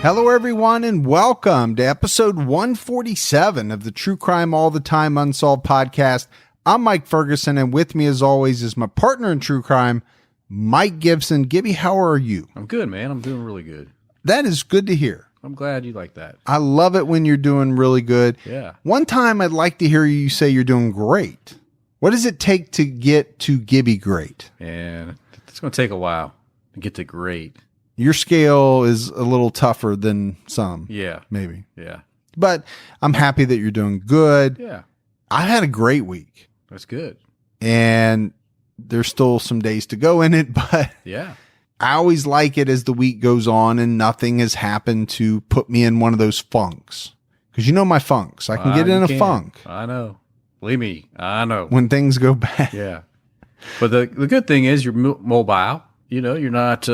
Hello, everyone, and welcome to episode 147 of the True Crime All the Time Unsolved podcast. I'm Mike Ferguson, and with me, as always, is my partner in true crime, Mike Gibson. Gibby, how are you? I'm good, man. I'm doing really good. That is good to hear. I'm glad you like that. I love it when you're doing really good. Yeah. One time, I'd like to hear you say you're doing great. What does it take to get to Gibby great? And it's going to take a while to get to great. Your scale is a little tougher than some. Yeah. Maybe. Yeah. But I'm happy that you're doing good. Yeah. I had a great week. That's good. And there's still some days to go in it, but yeah, I always like it as the week goes on and nothing has happened to put me in one of those funks. Because you know my funks. I can get in a funk. I know. Believe me, I know. When things go bad. Yeah. But the good thing is you're mobile. You know, you're not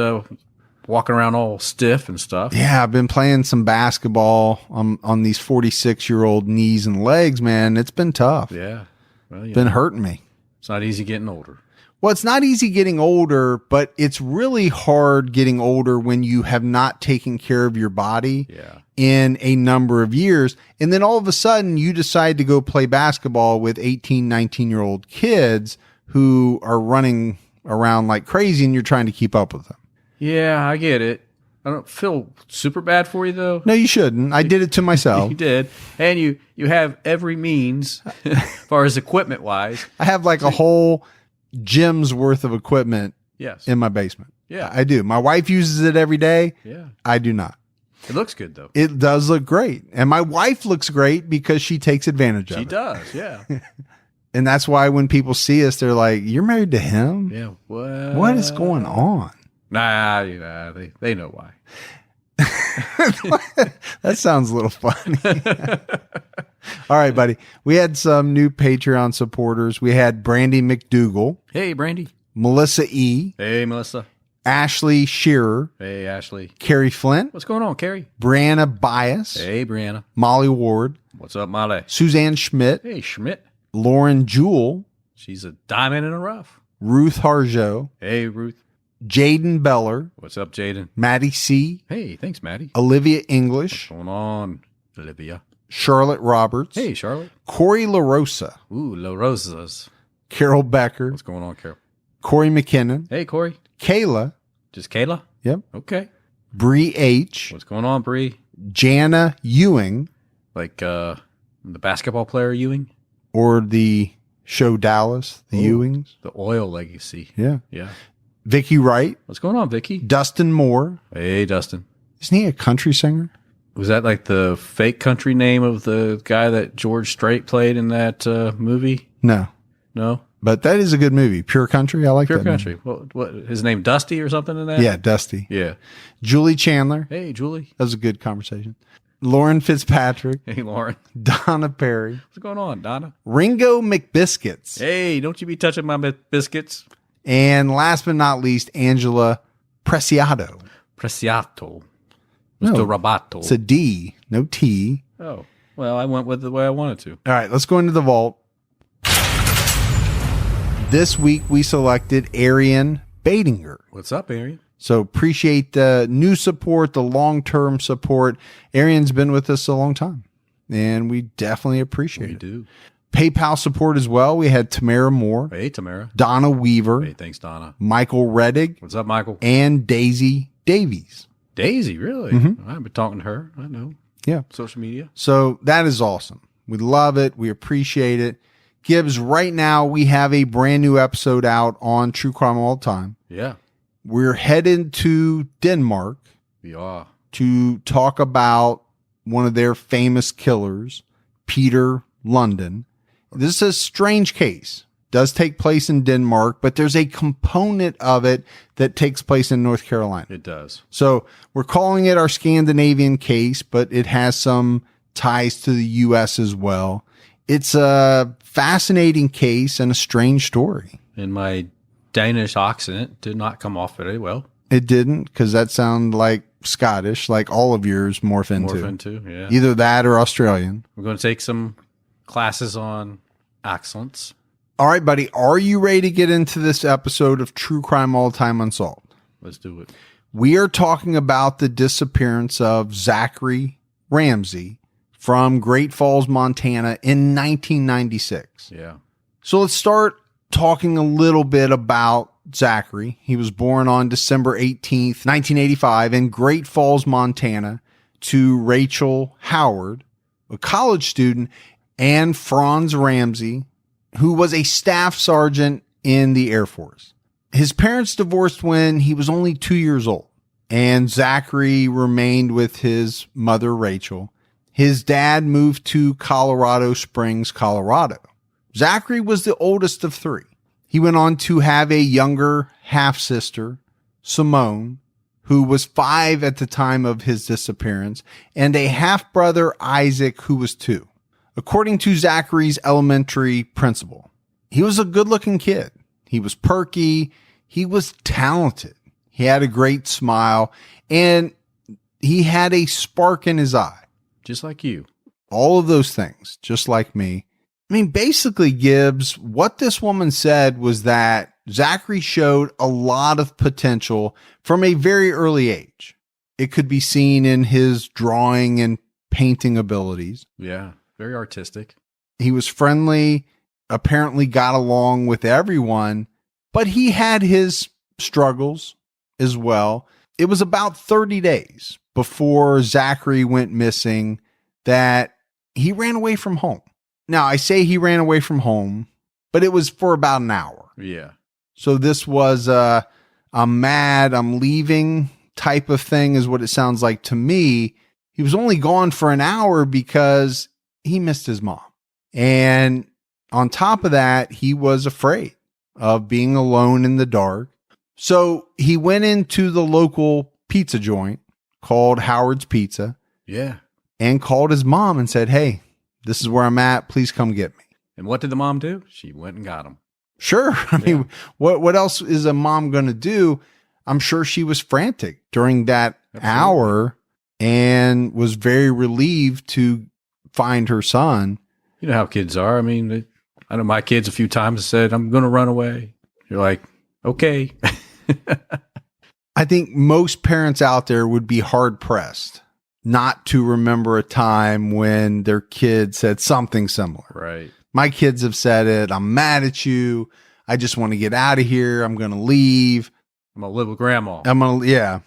walking around all stiff and stuff. Yeah, I've been playing some basketball on these 46-year-old knees and legs, man. It's been tough. Yeah. Well, Been hurting me. It's not easy getting older. Well, it's not easy getting older, but it's really hard getting older when you have not taken care of your body in a number of years. And then all of a sudden you decide to go play basketball with 18, 19-year-old kids who are running around like crazy and you're trying to keep up with them. Yeah, I get it. I don't feel super bad for you, though. No, you shouldn't. I did it to myself. You did. And you have every means as far as equipment-wise. I have like a whole gym's worth of equipment in my basement. Yeah. I do. My wife uses it every day. Yeah. I do not. It looks good, though. It does look great. And my wife looks great because she takes advantage of it. She does, yeah. And that's why when people see us, they're like, you're married to him? Yeah. What is going on? Nah, they know why. That sounds a little funny. All right, buddy. We had some new Patreon supporters. We had Brandy McDougal. Hey, Brandy. Melissa E. Hey, Melissa. Ashley Shearer. Hey, Ashley. Carrie Flint. What's going on, Carrie? Brianna Bias. Hey, Brianna. Molly Ward. What's up, Molly? Suzanne Schmidt. Hey, Schmidt. Lauren Jewell. She's a diamond in the rough. Ruth Harjo. Hey, Ruth. Jaden Beller. What's up, Jaden? Maddie C. Hey, thanks, Maddie. Olivia English. What's going on, Olivia? Charlotte Roberts. Hey, Charlotte. Corey LaRosa. Ooh, La Rosas. Carol Becker. What's going on, Carol? Corey McKinnon. Hey, Corey. Kayla. Just Kayla? Yep. Okay. Bree H. What's going on, Bree? Jana Ewing. Like the basketball player Ewing? Or the show Dallas, the Ewings. The oil legacy. Yeah. Yeah. Vicky Wright. What's going on, Vicky? Dustin Moore. Hey, Dustin. Isn't he a country singer? Was that like the fake country name of the guy that George Strait played in that movie? No. No? But that is a good movie. Pure Country. I like Pure that Country. movie. What? His name Dusty or something in that? Yeah, Dusty. Yeah. Julie Chandler. Hey, Julie. That was a good conversation. Lauren Fitzpatrick. Hey, Lauren. Donna Perry. What's going on, Donna? Ringo McBiscuits. Hey, don't you be touching my biscuits. And last but not least, Angela Preciado. Preciato. No, Mr. Robato. It's a D, no T. Oh, well, I went with the way I wanted to. All right, let's go into the vault. This week we selected Arian Badinger. What's up, Arian? So appreciate the new support, the long-term support. Arian's been with us a long time, and we definitely appreciate it. We do. PayPal support as well. We had Tamara Moore. Hey, Tamara. Donna Weaver. Hey, thanks, Donna. Michael Reddig. What's up, Michael? And Daisy Davies. Daisy, really? Mm-hmm. I've been talking to her. I know. Yeah. Social media. So that is awesome. We love it. We appreciate it. Gibbs, right now we have a brand new episode out on True Crime All the Time. Yeah. We're headed to Denmark We are. to talk about one of their famous killers, Peter London. This is a strange case. Does take place in Denmark, but there's a component of it that takes place in North Carolina. It does. So we're calling it our Scandinavian case, but it has some ties to the U.S. as well. It's a fascinating case and a strange story. And my Danish accent did not come off very well. It didn't, because that sounded like Scottish, like all of yours morph into. Yeah. Either that or Australian. We're going to take some classes on accents. All right, buddy. Are you ready to get into this episode of True Crime All the Time Unsolved? Let's do it. We are talking about the disappearance of Zachary Ramsay from Great Falls, Montana in 1996. Yeah. So let's start talking a little bit about Zachary. He was born on December 18th, 1985 in Great Falls, Montana to Rachel Howard, a college student, and Franz Ramsey, who was a staff sergeant in the Air Force. His parents divorced when he was only 2 years old, and Zachary remained with his mother, Rachel. His dad moved to Colorado Springs, Colorado. Zachary was the oldest of three. He went on to have a younger half-sister, Simone, who was 5 at the time of his disappearance, and a half-brother, Isaac, who was 2. According to Zachary's elementary principal, he was a good-looking kid. He was perky. He was talented. He had a great smile, and he had a spark in his eye. Just like you. All of those things, just like me. I mean, basically, Gibbs, what this woman said was that Zachary showed a lot of potential from a very early age. It could be seen in his drawing and painting abilities. Yeah, very artistic. He was friendly, apparently got along with everyone, but he had his struggles as well. It was about 30 days before Zachary went missing that he ran away from home. Now, I say he ran away from home, but it was for about an hour. Yeah. So this was a mad, I'm leaving type of thing is what it sounds like to me. He was only gone for an hour because he missed his mom. And on top of that, he was afraid of being alone in the dark. So he went into the local pizza joint called Howard's Pizza. Yeah. And called his mom and said, "Hey, this is where I'm at. Please come get me." And what did the mom do? She went and got him. Sure. I mean, what else is a mom going to do? I'm sure she was frantic during that hour and was very relieved to find her son. You know how kids are. I mean, I know my kids a few times said, "I'm going to run away." You're like, okay. I think most parents out there would be hard pressed not to remember a time when their kid said something similar. Right. My kids have said it. "I'm mad at you. I just want to get out of here. I'm going to leave. I'm going to live with grandma." Yeah.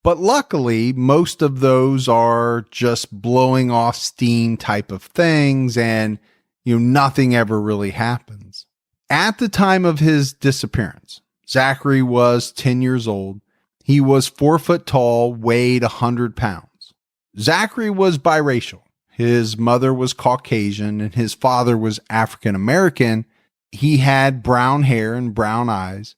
But luckily, most of those are just blowing off steam type of things, and nothing ever really happens. At the time of his disappearance, Zachary was 10 years old. He was 4 foot tall, weighed 100 pounds. Zachary was biracial. His mother was Caucasian and his father was African American. He had brown hair and brown eyes.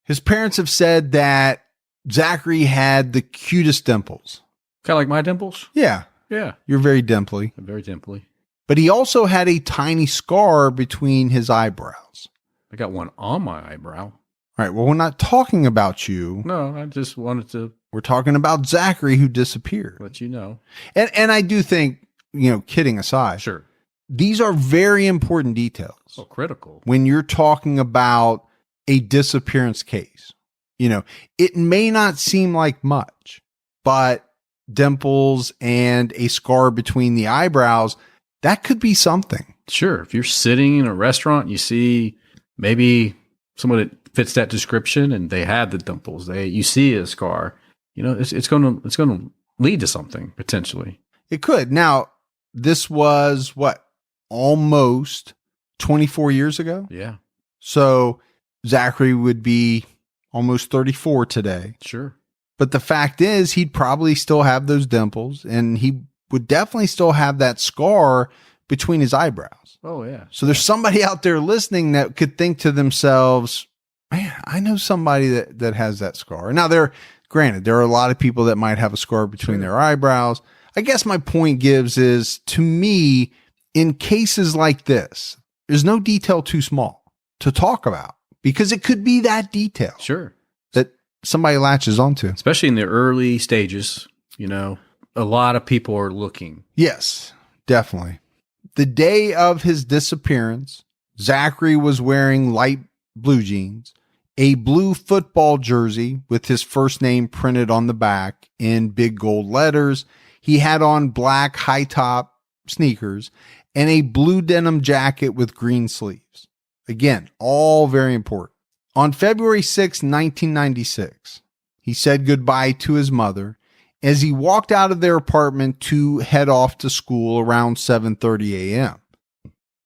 His parents have said that Zachary had the cutest dimples. Kind of like my dimples? Yeah. Yeah. You're very dimply. I'm very dimply. But he also had a tiny scar between his eyebrows. I got one on my eyebrow. All right. Well, we're not talking about you. No, I just wanted to. We're talking about Zachary, who disappeared. Let you know. And I do think, kidding aside, sure, these are very important details. Oh, critical. When you're talking about a disappearance case. It may not seem like much, but dimples and a scar between the eyebrows, that could be something. Sure. If you're sitting in a restaurant, you see maybe someone that fits that description and they have the dimples, you see a scar, it's going to lead to something potentially. It could. Now, this was almost 24 years ago. Yeah. So Zachary would be almost 34 today. Sure. But the fact is, he'd probably still have those dimples and he would definitely still have that scar between his eyebrows. Oh, yeah. So there's somebody out there listening that could think to themselves, "Man, I know somebody that has that scar." Now, granted, there are a lot of people that might have a scar between their eyebrows. I guess my point is, to me, in cases like this, there's no detail too small to talk about because it could be that detail. Sure. That somebody latches onto. Especially in the early stages, a lot of people are looking. Yes, definitely. The day of his disappearance, Zachary was wearing light blue jeans a blue football jersey with his first name printed on the back in big gold letters. He had on black high-top sneakers and a blue denim jacket with green sleeves. Again, all very important. On February 6, 1996, he said goodbye to his mother as he walked out of their apartment to head off to school around 7:30 a.m.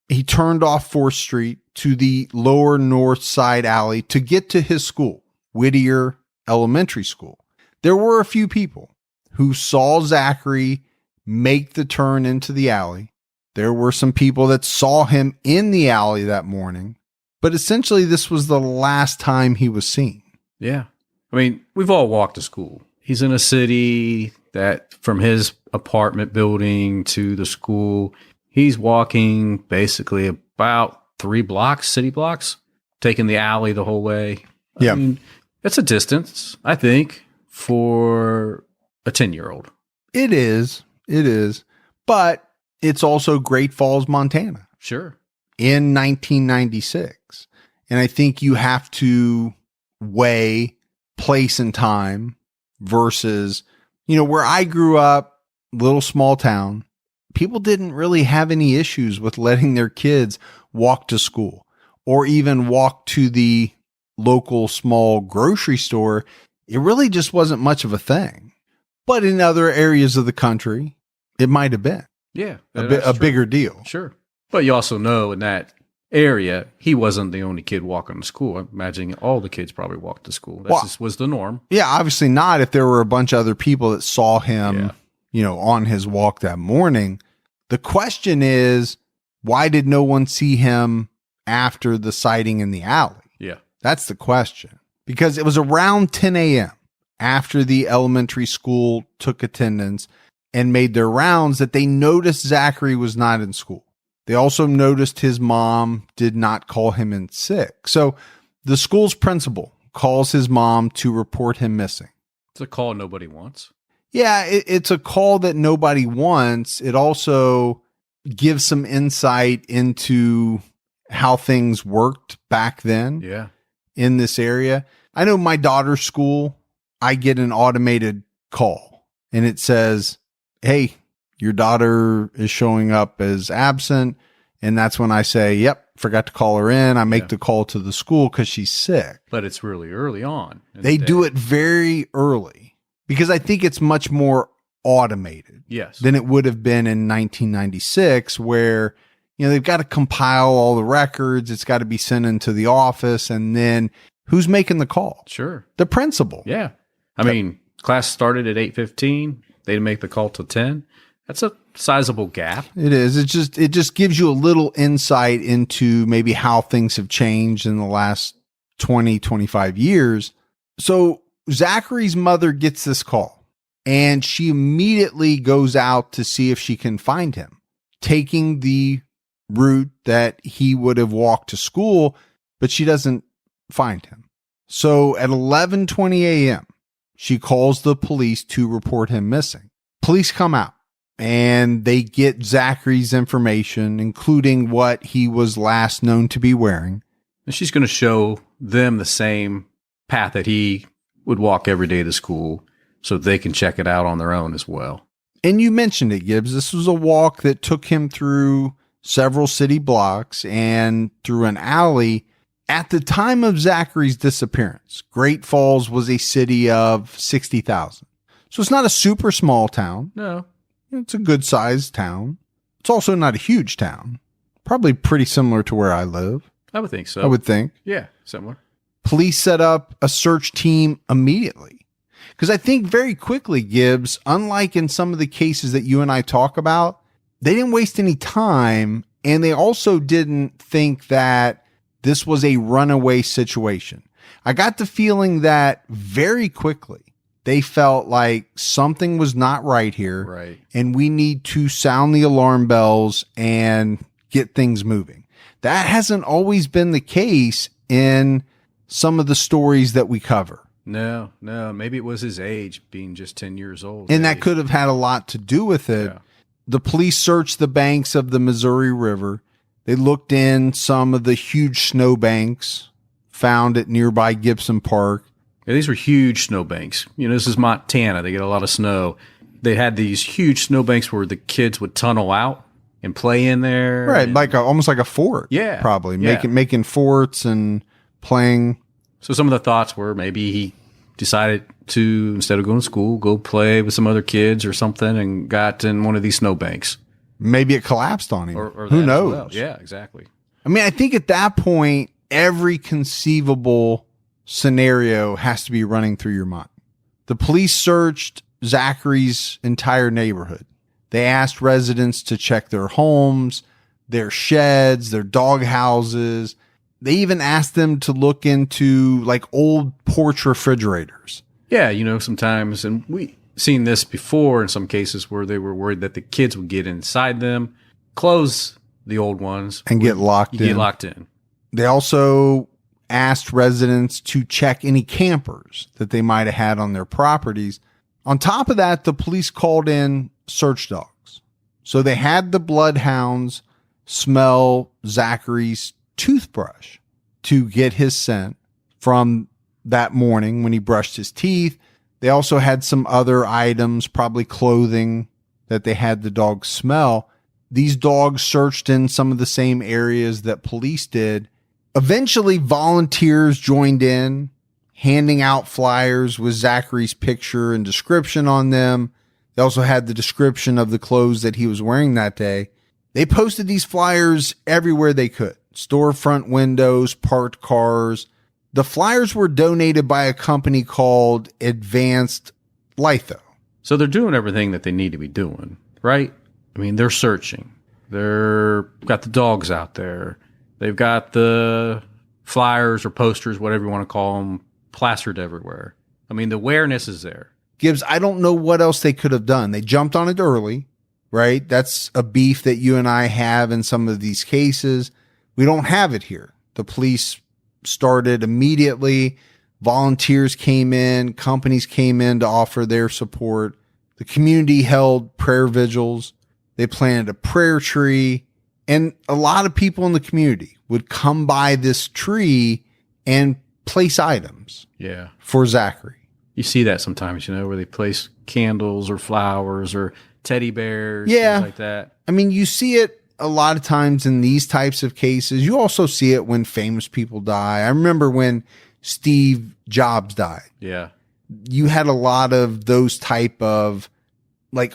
He turned off 4th Street to the lower north side alley to get to his school, Whittier Elementary School. There were a few people who saw Zachary make the turn into the alley. There were some people that saw him in the alley that morning, but essentially this was the last time he was seen. Yeah. I mean, we've all walked to school. He's in a city that from his apartment building to the school, he's walking basically about 3 blocks, city blocks, taking the alley the whole way. Yeah. I mean, it's a distance, I think, for a 10-year-old. It is. It is. But it's also Great Falls, Montana. Sure. In 1996. And I think you have to weigh place and time versus, where I grew up, little small town, people didn't really have any issues with letting their kids walk to school or even walk to the local small grocery store. It really just wasn't much of a thing. But in other areas of the country, it might have been. Yeah. A bigger deal. Sure. But you also know in that area, he wasn't the only kid walking to school. I'm imagining all the kids probably walked to school. That just was the norm. Yeah, obviously not if there were a bunch of other people that saw him, on his walk that morning. The question is, why did no one see him after the sighting in the alley? Yeah. That's the question. Because it was around 10 a.m. after the elementary school took attendance and made their rounds that they noticed Zachary was not in school. They also noticed his mom did not call him in sick. So the school's principal calls his mom to report him missing. It's a call nobody wants. Yeah, it's a call that nobody wants. It also gives some insight into how things worked back then in this area. I know my daughter's school, I get an automated call and it says, hey, your daughter is showing up as absent. And that's when I say, yep, forgot to call her in. I make the call to the school because she's sick. But it's really early on. They do it very early because I think it's much more automated than it would have been in 1996 where, they've got to compile all the records. It's got to be sent into the office. And then who's making the call? Sure. The principal. Yeah. I mean, class started at 8:15. They didn't make the call till 10. That's a sizable gap. It is. It just gives you a little insight into maybe how things have changed in the last 20, 25 years. So Zachary's mother gets this call and she immediately goes out to see if she can find him, taking the route that he would have walked to school, but she doesn't find him. So at 11:20 a.m., she calls the police to report him missing. Police come out. And they get Zachary's information, including what he was last known to be wearing. And she's going to show them the same path that he would walk every day to school so they can check it out on their own as well. And you mentioned it, Gibbs. This was a walk that took him through several city blocks and through an alley. At the time of Zachary's disappearance, Great Falls was a city of 60,000. So it's not a super small town. No. It's a good sized town. It's also not a huge town. Probably pretty similar to where I live. I would think so. I would think. Yeah, similar. Police set up a search team immediately. Because I think very quickly, Gibbs, unlike in some of the cases that you and I talk about, they didn't waste any time. And they also didn't think that this was a runaway situation. I got the feeling that very quickly, they felt like something was not right here. Right. And we need to sound the alarm bells and get things moving. That hasn't always been the case in some of the stories that we cover. No. Maybe it was his age, being just 10 years old. And that could have had a lot to do with it. Yeah. The police searched the banks of the Missouri River. They looked in some of the huge snowbanks found at nearby Gibson Park. Yeah, these were huge snowbanks. This is Montana. They get a lot of snow. They had these huge snowbanks where the kids would tunnel out and play in there. Right, like almost like a fort. Yeah. Probably. Yeah. Making forts and playing. So some of the thoughts were maybe he decided to, instead of going to school, go play with some other kids or something and got in one of these snowbanks. Maybe it collapsed on him. Or who that knows? as well. Yeah, exactly. I mean, I think at that point, every conceivable scenario has to be running through your mind. The police searched Zachary's entire neighborhood. They asked residents to check their homes, their sheds, their dog houses. They even asked them to look into like old porch refrigerators. Yeah, sometimes, and we seen this before in some cases where they were worried that the kids would get inside them, close the old ones, and get locked in. They also asked residents to check any campers that they might have had on their properties. On top of that, the police called in search dogs. So they had the bloodhounds smell Zachary's toothbrush to get his scent from that morning when he brushed his teeth. They also had some other items, probably clothing, that they had the dog smell. These dogs searched in some of the same areas that police did. Eventually, volunteers joined in, handing out flyers with Zachary's picture and description on them. They also had the description of the clothes that he was wearing that day. They posted these flyers everywhere they could. Storefront windows, parked cars. The flyers were donated by a company called Advanced Litho. So they're doing everything that they need to be doing, right? I mean, they're searching. They're got the dogs out there. They've got the flyers or posters, whatever you want to call them, plastered everywhere. I mean, the awareness is there. Gibbs, I don't know what else they could have done. They jumped on it early, right? That's a beef that you and I have in some of these cases. We don't have it here. The police started immediately. Volunteers came in. Companies came in to offer their support. The community held prayer vigils. They planted a prayer tree. And a lot of people in the community would come by this tree and place items for Zachary. You see that sometimes, where they place candles or flowers or teddy bears, things like that. I mean, you see it a lot of times in these types of cases. You also see it when famous people die. I remember when Steve Jobs died. Yeah. You had a lot of those type of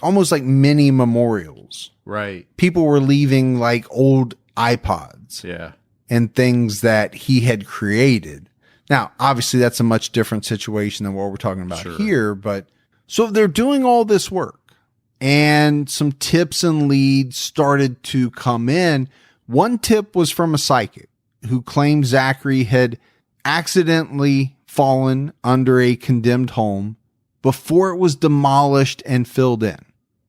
almost like mini memorials. Right. People were leaving like old iPods. Yeah. And things that he had created. Now, obviously that's a much different situation than what we're talking about here, but so they're doing all this work and some tips and leads started to come in. One tip was from a psychic who claimed Zachary had accidentally fallen under a condemned home before it was demolished and filled in.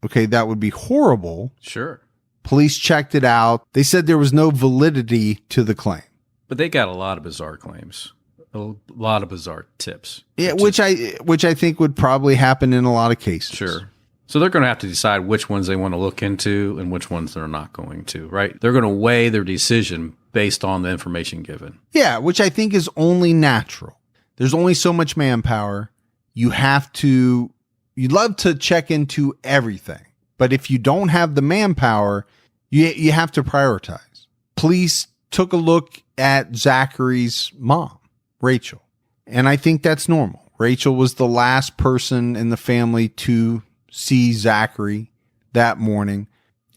Okay, that would be horrible. Sure. Police checked it out. They said there was no validity to the claim. But they got a lot of bizarre claims, a lot of bizarre tips. Yeah, which I think would probably happen in a lot of cases. Sure. So they're going to have to decide which ones they want to look into and which ones they're not going to, right? They're going to weigh their decision based on the information given. Yeah, which I think is only natural. There's only so much manpower. You'd love to check into everything. But if you don't have the manpower, you have to prioritize. Police took a look at Zachary's mom, Rachel. And I think that's normal. Rachel was the last person in the family to see Zachary that morning.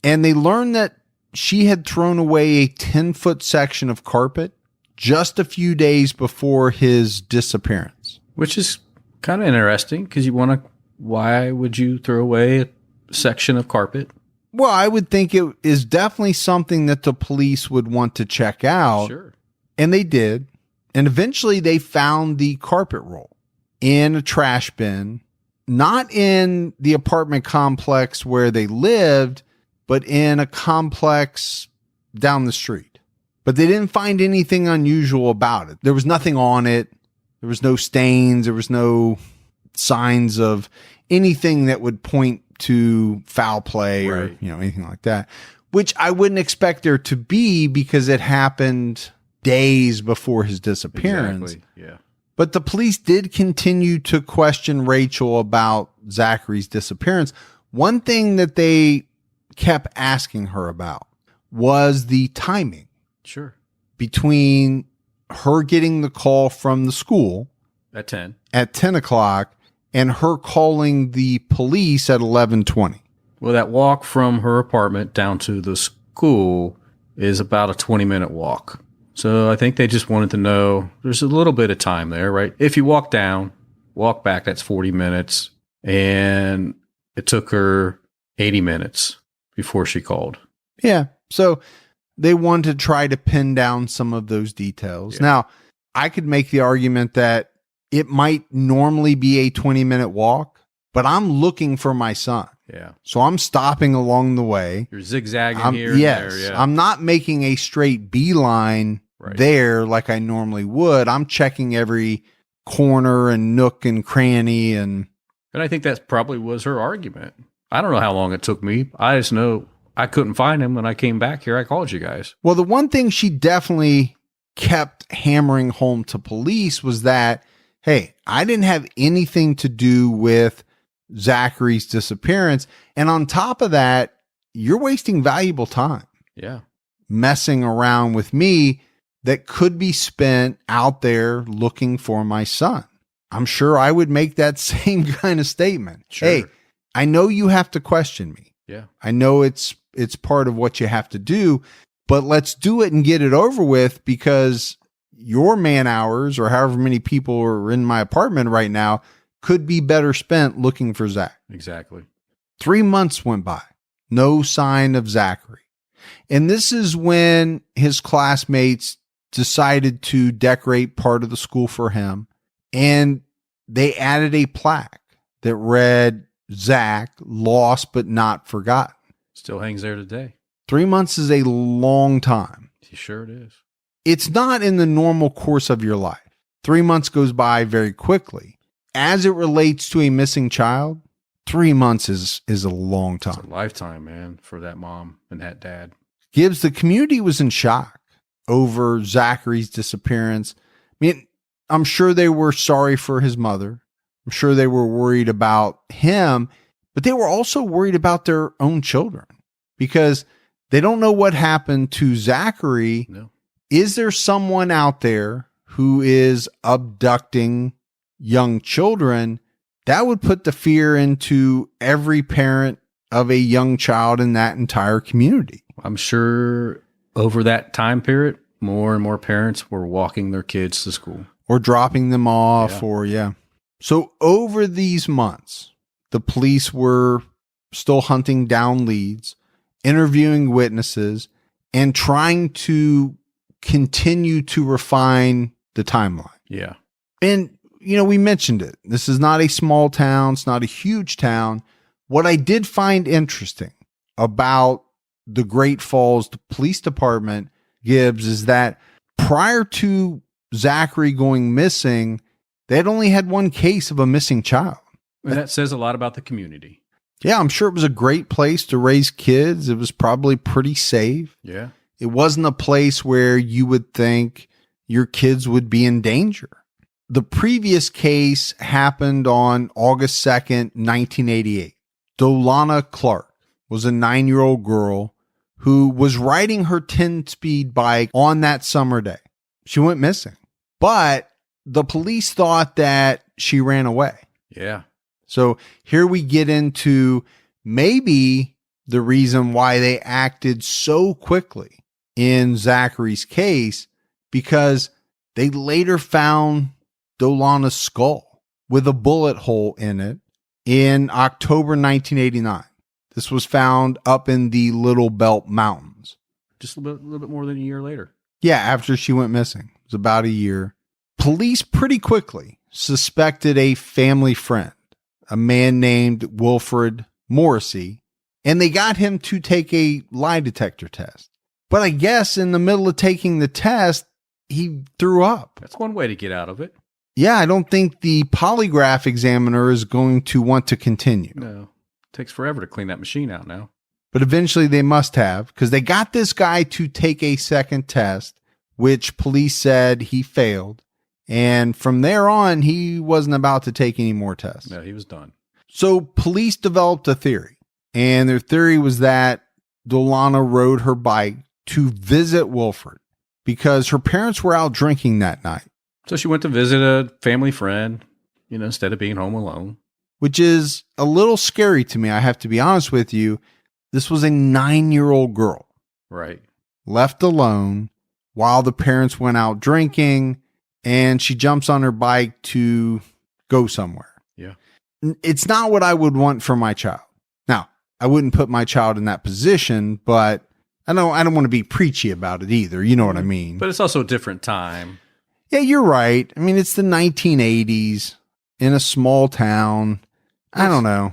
And they learned that she had thrown away a 10-foot section of carpet just a few days before his disappearance. Which is kind of interesting because why would you throw away a section of carpet? Well, I would think it is definitely something that the police would want to check out. Sure. And they did. And eventually they found the carpet roll in a trash bin, not in the apartment complex where they lived, but in a complex down the street. But they didn't find anything unusual about it. There was nothing on it. There was no stains. There was no signs of anything that would point to foul play or anything like that, which I wouldn't expect there to be because it happened days before his disappearance. Exactly. Yeah. But the police did continue to question Rachel about Zachary's disappearance. One thing that they kept asking her about was the timing. Sure. Between her getting the call from the school at 10 o'clock and her calling the police at 11:20. Well, that walk from her apartment down to the school is about a 20-minute walk. So I think they just wanted to know there's a little bit of time there, right? If you walk down, walk back, that's 40 minutes. And it took her 80 minutes before she called. Yeah. So they wanted to try to pin down some of those details. Yeah. Now, I could make the argument that it might normally be a 20-minute walk, but I'm looking for my son. Yeah. So I'm stopping along the way. You're zigzagging here and there. Yeah. I'm not making a straight beeline there like I normally would. I'm checking every corner and nook and cranny. And I think that probably was her argument. I don't know how long it took me. I just know I couldn't find him. When I came back here, I called you guys. Well, the one thing she definitely kept hammering home to police was that, hey, I didn't have anything to do with Zachary's disappearance. And on top of that, you're wasting valuable time. Yeah. Messing around with me that could be spent out there looking for my son. I'm sure I would make that same kind of statement. Sure. Hey, I know you have to question me. Yeah. I know it's part of what you have to do, but let's do it and get it over with, because your man hours or however many people are in my apartment right now could be better spent looking for Zach. Exactly. 3 months went by. No sign of Zachary. And this is when his classmates decided to decorate part of the school for him. And they added a plaque that read, Zach, lost but not forgotten. Still hangs there today. 3 months is a long time. Sure it is. It's not in the normal course of your life. 3 months goes by very quickly. As it relates to a missing child, 3 months is a long time. It's a lifetime, man, for that mom and that dad. Gibbs, the community was in shock over Zachary's disappearance. I mean, I'm sure they were sorry for his mother. I'm sure they were worried about him, but they were also worried about their own children because they don't know what happened to Zachary. No. Is there someone out there who is abducting young children? That would put the fear into every parent of a young child in that entire community. I'm sure over that time period, more and more parents were walking their kids to school. Or dropping them off, So over these months, the police were still hunting down leads, interviewing witnesses, and trying to continue to refine the timeline. Yeah. And, we mentioned it. This is not a small town. It's not a huge town. What I did find interesting about the Great Falls Police Department, Gibbs, is that prior to Zachary going missing, they had only had one case of a missing child. And that says a lot about the community. Yeah, I'm sure it was a great place to raise kids. It was probably pretty safe. Yeah. It wasn't a place where you would think your kids would be in danger. The previous case happened on August 2nd, 1988. Dolana Clark was a 9-year-old girl who was riding her 10-speed bike on that summer day. She went missing, but the police thought that she ran away. Yeah. So here we get into maybe the reason why they acted so quickly in Zachary's case, because they later found Dolana's skull with a bullet hole in it in October 1989. This was found up in the Little Belt Mountains. Just a little bit more than a year later. Yeah, after she went missing. It was about a year. Police pretty quickly suspected a family friend, a man named Wilfred Morrissey, and they got him to take a lie detector test. But I guess in the middle of taking the test, he threw up. That's one way to get out of it. Yeah, I don't think the polygraph examiner is going to want to continue. No, it takes forever to clean that machine out now. But eventually they must have, because they got this guy to take a second test, which police said he failed. And from there on, he wasn't about to take any more tests. No, he was done. So police developed a theory, and their theory was that Dolana rode her bike to visit Wilfred because her parents were out drinking that night. So she went to visit a family friend, instead of being home alone. Which is a little scary to me. I have to be honest with you. This was a 9-year-old girl. Right. Left alone while the parents went out drinking, and she jumps on her bike to go somewhere. Yeah. It's not what I would want for my child. Now, I wouldn't put my child in that position, but I don't want to be preachy about it either. You know what I mean? But it's also a different time. Yeah, you're right. I mean, it's the 1980s in a small town. I don't know.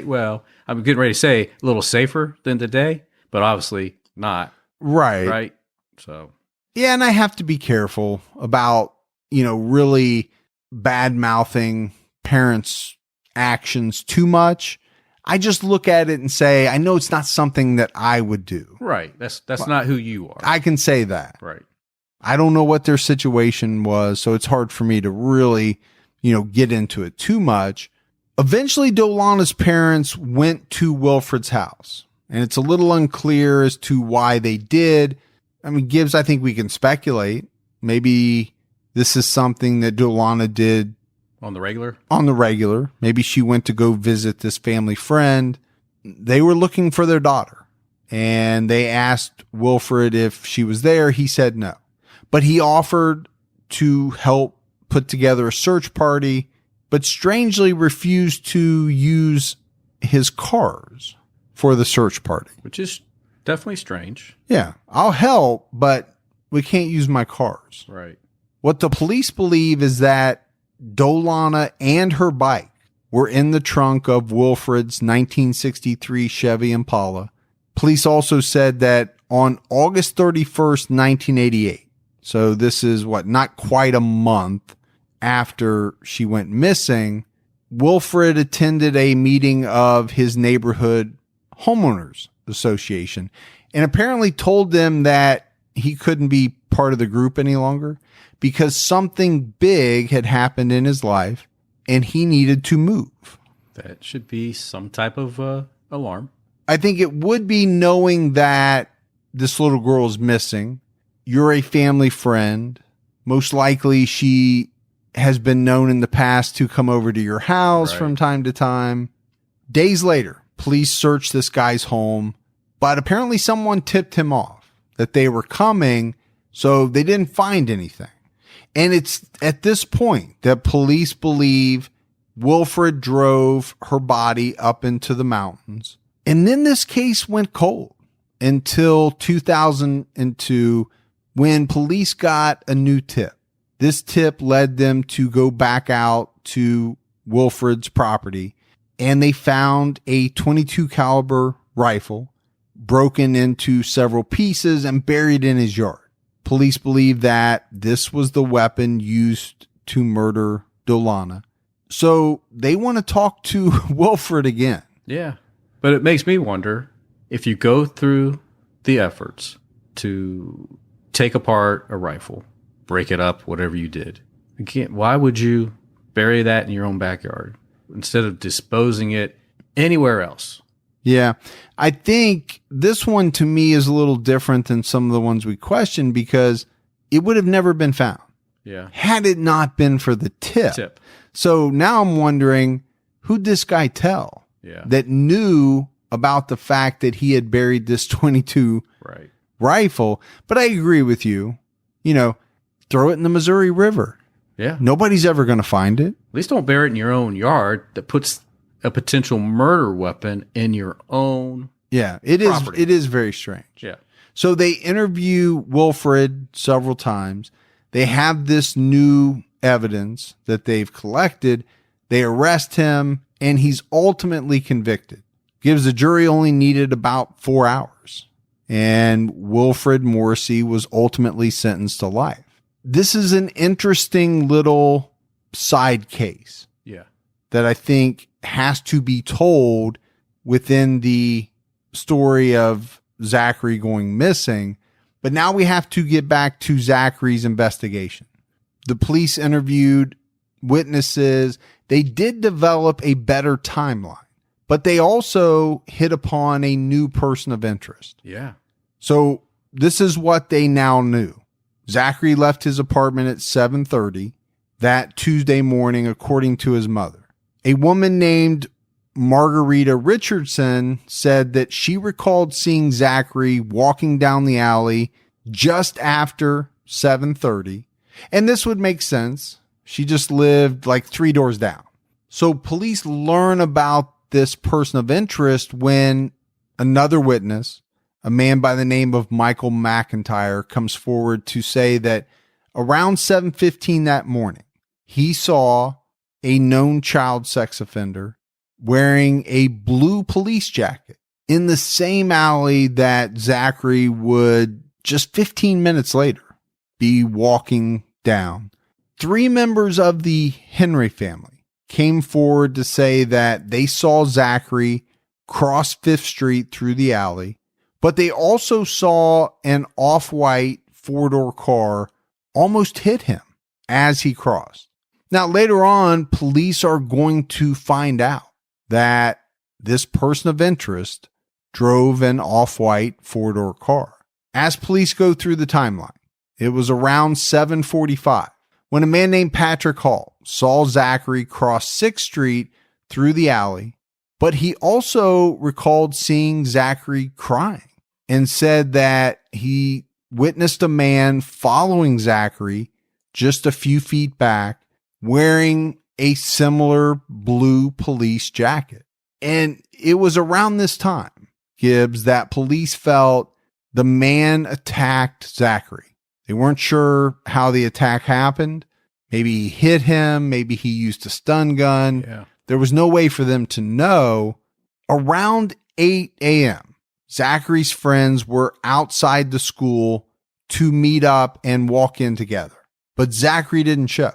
Well, I'm getting ready to say a little safer than today, but obviously not. Right. Right. So. Yeah, and I have to be careful about, really bad mouthing parents' actions too much. I just look at it and say, I know it's not something that I would do. Right. That's not who you are. I can say that. Right. I don't know what their situation was, so it's hard for me to really, get into it too much. Eventually, Dolana's parents went to Wilfred's house, and it's a little unclear as to why they did. I mean, Gibbs, I think we can speculate. Maybe this is something that Dolana did on the regular. Maybe she went to go visit this family friend. They were looking for their daughter, and they asked Wilfred if she was there. He said no. But he offered to help put together a search party, but strangely refused to use his cars for the search party. Which is definitely strange. Yeah, I'll help, but we can't use my cars. Right. What the police believe is that Dolana and her bike were in the trunk of Wilfred's 1963 Chevy Impala. Police also said that on August 31st, 1988, so this is not quite a month after she went missing, Wilfred attended a meeting of his neighborhood homeowners association and apparently told them that he couldn't be part of the group any longer because something big had happened in his life and he needed to move. That should be some type of alarm. I think it would be knowing that this little girl is missing. You're a family friend. Most likely she has been known in the past to come over to your house from time to time. Days later, police searched this guy's home, but apparently someone tipped him off that they were coming, so they didn't find anything. And it's at this point that police believe Wilfred drove her body up into the mountains. And then this case went cold until 2002 when police got a new tip. This tip led them to go back out to Wilfred's property, and they found a .22 caliber rifle broken into several pieces and buried in his yard. Police believe that this was the weapon used to murder Dolana. So they want to talk to Wilfred again. Yeah. But it makes me wonder, if you go through the efforts to take apart a rifle, break it up, whatever you did, again, why would you bury that in your own backyard instead of disposing it anywhere else? Yeah. I think this one to me is a little different than some of the ones we questioned because it would have never been found. Yeah. Had it not been for the tip. So now I'm wondering, who'd this guy tell that knew about the fact that he had buried this .22 rifle? But I agree with you. Throw it in the Missouri River. Yeah. Nobody's ever going to find it. At least don't bury it in your own yard that puts a potential murder weapon in your own property. It is very strange. Yeah. So they interview Wilfred several times. They have this new evidence that they've collected. They arrest him, and he's ultimately convicted. Gives the jury only needed about 4 hours. And Wilfred Morrissey was ultimately sentenced to life. This is an interesting little side case. Yeah. That I think has to be told within the story of Zachary going missing, But now we have to get back to Zachary's investigation. The police interviewed witnesses. They did develop a better timeline, but they also hit upon a new person of interest. Yeah. So this is what they now knew. Zachary left his apartment at 7:30 that Tuesday morning, according to his mother. A woman named Margarita Richardson said that she recalled seeing Zachary walking down the alley just after 7:30. And this would make sense. She just lived like 3 doors down. So police learn about this person of interest when another witness, a man by the name of Michael McIntyre, comes forward to say that around 7:15 that morning, he saw a known child sex offender wearing a blue police jacket in the same alley that Zachary would just 15 minutes later be walking down. 3 members of the Henry family came forward to say that they saw Zachary cross 5th Street through the alley, but they also saw an off-white 4-door car almost hit him as he crossed. Now, later on, police are going to find out that this person of interest drove an off-white 4-door car. As police go through the timeline, it was around 7:45 when a man named Patrick Hall saw Zachary cross 6th Street through the alley, but he also recalled seeing Zachary crying and said that he witnessed a man following Zachary just a few feet back wearing a similar blue police jacket. And it was around this time, Gibbs, that police felt the man attacked Zachary. They weren't sure how the attack happened. Maybe he hit him. Maybe he used a stun gun. Yeah. There was no way for them to know. Around 8 a.m., Zachary's friends were outside the school to meet up and walk in together. But Zachary didn't show.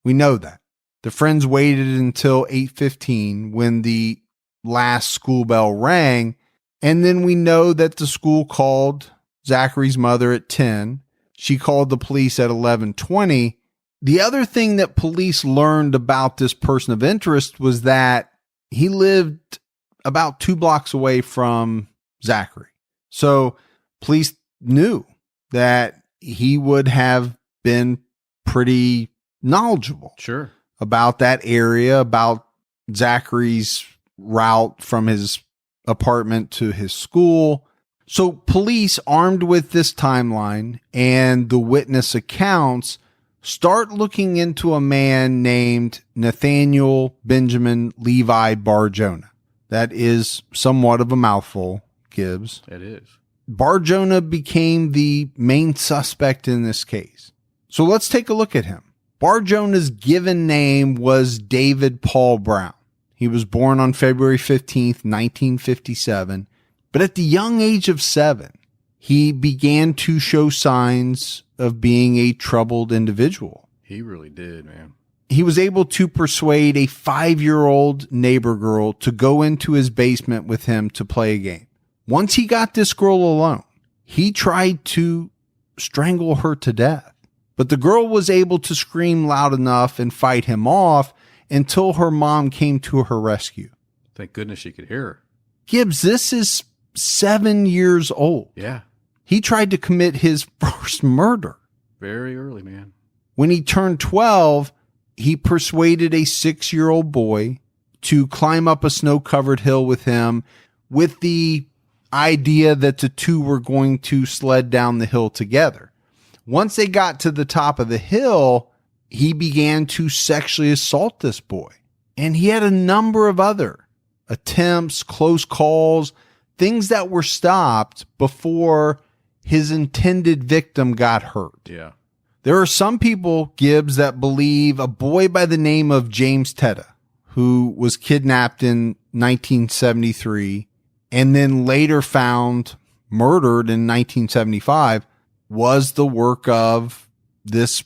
We know that. The friends waited until 8:15 when the last school bell rang. And then we know that the school called Zachary's mother at 10. She called the police at 11:20. The other thing that police learned about this person of interest was that he lived about 2 blocks away from Zachary. So police knew that he would have been pretty knowledgeable. Sure. About that area, about Zachary's route from his apartment to his school. So police, armed with this timeline and the witness accounts, start looking into a man named Nathaniel Benjamin Levi Bar-Jonah. That is somewhat of a mouthful, Gibbs. It is. Bar-Jonah became the main suspect in this case. So let's take a look at him. Bar-Jonah's given name was David Paul Brown. He was born on February 15th, 1957. But at the young age of 7, he began to show signs of being a troubled individual. He really did, man. He was able to persuade a 5-year-old neighbor girl to go into his basement with him to play a game. Once he got this girl alone, he tried to strangle her to death. But the girl was able to scream loud enough and fight him off until her mom came to her rescue. Thank goodness she could hear her. Gibbs, this is 7 years old. Yeah. He tried to commit his first murder. Very early, man. When he turned 12, he persuaded a 6-year-old boy to climb up a snow-covered hill with him with the idea that the two were going to sled down the hill together. Once they got to the top of the hill, he began to sexually assault this boy. And he had a number of other attempts, close calls, things that were stopped before his intended victim got hurt. Yeah. There are some people, Gibbs, that believe a boy by the name of James Tedda, who was kidnapped in 1973 and then later found murdered in 1975, was the work of this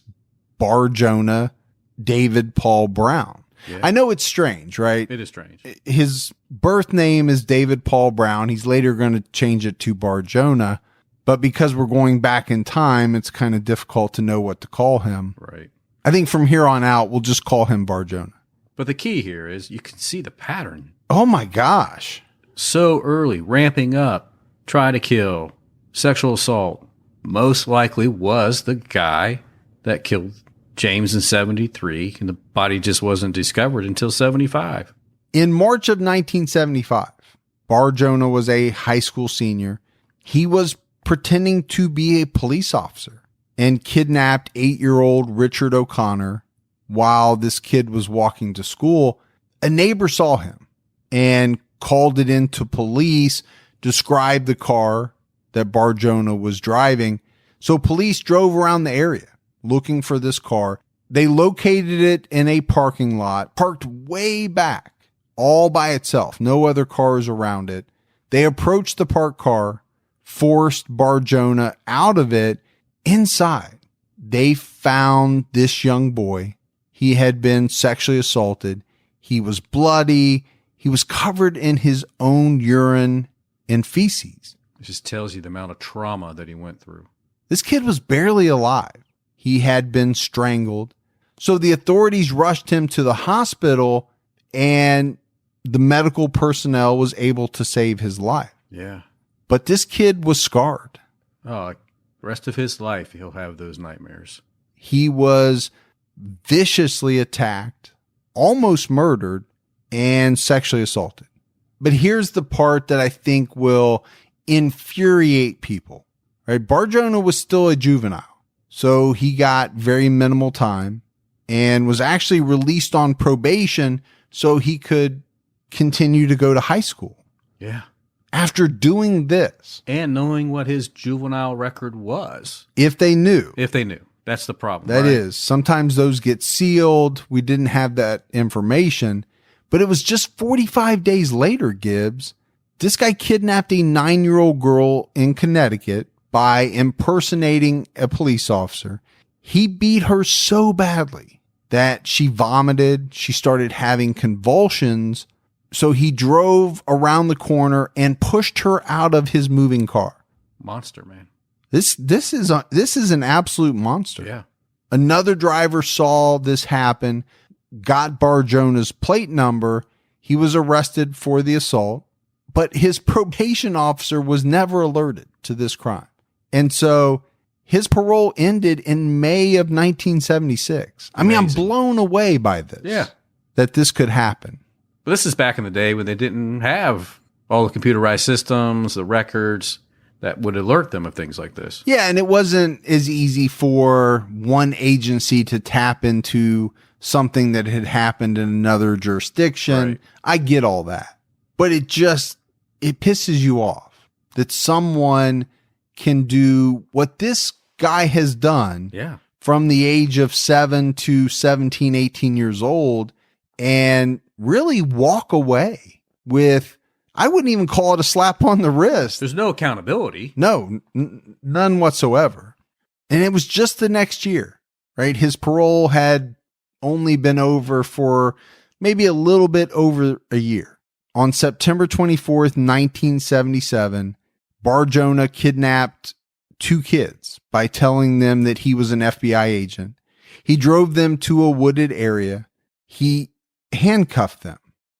Bar-Jonah, David Paul Brown. Yeah. I know it's strange, right? It is strange. His birth name is David Paul Brown. He's later going to change it to Bar-Jonah. But because we're going back in time, it's kind of difficult to know what to call him. Right. I think from here on out, we'll just call him Bar-Jonah. But the key here is you can see the pattern. Oh my gosh. So early, ramping up, try to kill, sexual assault. Most likely was the guy that killed James in 73, and the body just wasn't discovered until 75. In March of 1975, Bar-Jonah was a high school senior. He was pretending to be a police officer and kidnapped 8-year-old Richard O'Connor while this kid was walking to school. A neighbor saw him and called it into police, described the car that Bar-Jonah was driving. So police drove around the area looking for this car. They located it in a parking lot, parked way back, all by itself, no other cars around it. They approached the parked car, forced Bar-Jonah out of it. Inside, they found this young boy. He had been sexually assaulted. He was bloody. He was covered in his own urine and feces. It just tells you the amount of trauma that he went through. This kid was barely alive. He had been strangled. So the authorities rushed him to the hospital, and the medical personnel was able to save his life. Yeah. But this kid was scarred. Oh, the rest of his life, he'll have those nightmares. He was viciously attacked, almost murdered, and sexually assaulted. But here's the part that I think will infuriate people. Right? Bar-Jonah was still a juvenile, so he got very minimal time and was actually released on probation so he could continue to go to high school. Yeah. After doing this. And knowing what his juvenile record was. If they knew. If they knew. That's the problem. That right? is. Sometimes those get sealed. We didn't have that information. But it was just 45 days later, Gibbs. This guy kidnapped a 9-year-old girl in Connecticut by impersonating a police officer. He beat her so badly that she vomited. She started having convulsions. So he drove around the corner and pushed her out of his moving car. Monster, man. This is an absolute monster. Yeah. Another driver saw this happen, got Bar-Jonah's plate number. He was arrested for the assault, but his probation officer was never alerted to this crime. And so his parole ended in May of 1976. I mean, I'm blown away by this. Yeah. That this could happen. But this is back in the day when they didn't have all the computerized systems, the records that would alert them of things like this. Yeah, and it wasn't as easy for one agency to tap into something that had happened in another jurisdiction. Right. I get all that. But it pisses you off that someone can do what this guy has done from the age of 7 to 17, 18 years old and really walk away with, I wouldn't even call it a slap on the wrist. There's no accountability. No, none whatsoever. And it was just the next year, right? His parole had only been over for maybe a little bit over a year. On September 24th, 1977, Bar-Jonah kidnapped 2 kids by telling them that he was an FBI agent. He drove them to a wooded area. He handcuffed them,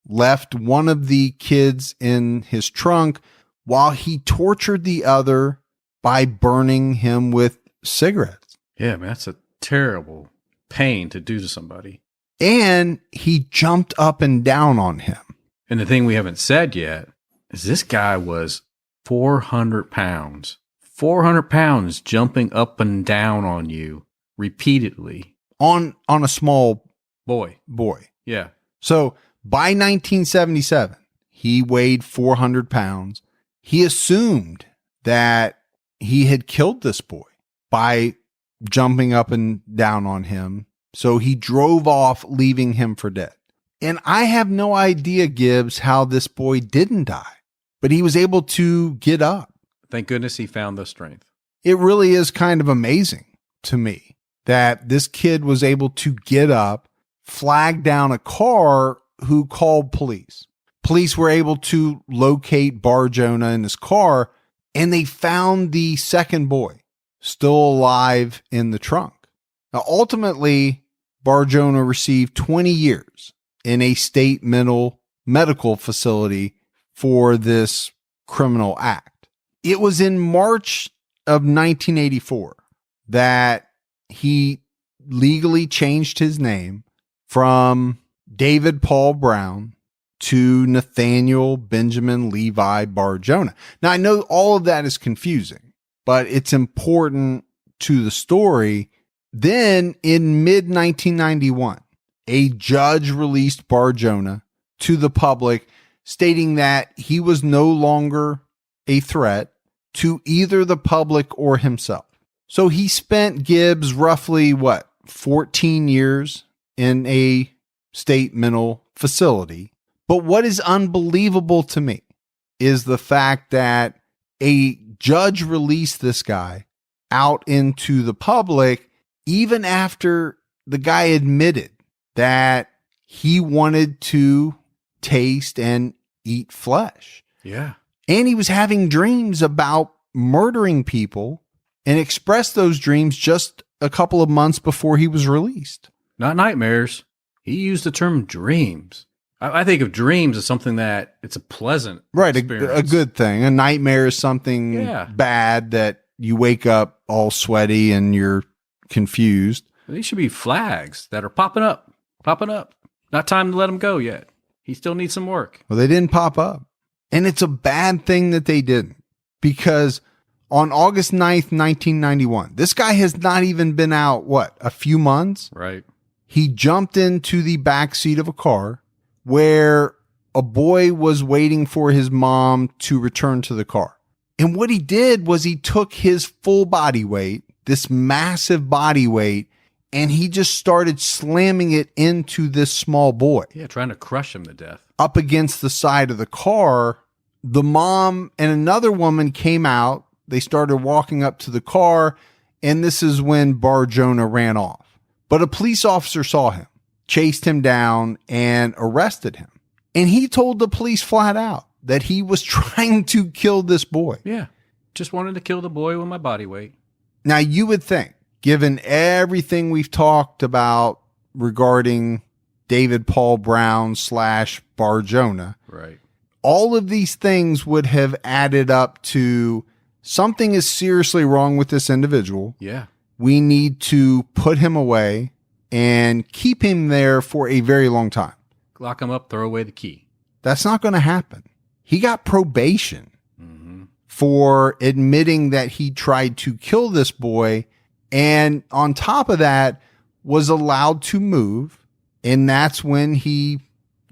left one of the kids in his trunk while he tortured the other by burning him with cigarettes. Yeah, man, that's a terrible pain to do to somebody. And he jumped up and down on him. And the thing we haven't said yet is this guy was 400 pounds. 400 pounds jumping up and down on you repeatedly. On a small boy. Yeah. So by 1977, he weighed 400 pounds. He assumed that he had killed this boy by jumping up and down on him. So he drove off, leaving him for dead. And I have no idea, Gibbs, how this boy didn't die, but he was able to get up. Thank goodness he found the strength. It really is kind of amazing to me that this kid was able to get up, flag down a car who called police. Police were able to locate Bar-Jonah in his car, and they found the second boy still alive in the trunk. Now, ultimately, Bar-Jonah received 20 years in a state medical facility for this criminal act. It was in March of 1984 that he legally changed his name from David Paul Brown to Nathaniel Benjamin Levi Bar-Jonah. Now, I know all of that is confusing, but it's important to the story. Then in mid-1991, a judge released Bar-Jonah to the public, stating that he was no longer a threat to either the public or himself. So he spent Gibbs roughly, 14 years in a state mental facility. But what is unbelievable to me is the fact that a judge released this guy out into the public even after the guy admitted that he wanted to taste and eat flesh. Yeah. And he was having dreams about murdering people and expressed those dreams just a couple of months before he was released. Not nightmares. He used the term dreams. I think of dreams as something that it's a pleasant experience. A good thing. A nightmare is something bad that you wake up all sweaty and you're confused. These should be flags that are popping up. Not time to let him go yet. He still needs some work. Well, they didn't pop up. And it's a bad thing that they didn't, because on August 9th, 1991, this guy has not even been out, a few months? Right. He jumped into the back seat of a car where a boy was waiting for his mom to return to the car. And what he did was he took his full body weight, this massive body weight, and he just started slamming it into this small boy. Yeah, trying to crush him to death. Up against the side of the car. The mom and another woman came out. They started walking up to the car, and this is when Bar-Jonah ran off. But a police officer saw him, chased him down, and arrested him. And he told the police flat out that he was trying to kill this boy. Yeah, just wanted to kill the boy with my body weight. Now, you would think, given everything we've talked about regarding David Paul Brown / Bar-Jonah, right, all of these things would have added up to something is seriously wrong with this individual. Yeah. We need to put him away and keep him there for a very long time. Lock him up, throw away the key. That's not going to happen. He got probation for admitting that he tried to kill this boy. And on top of that, was allowed to move. And that's when he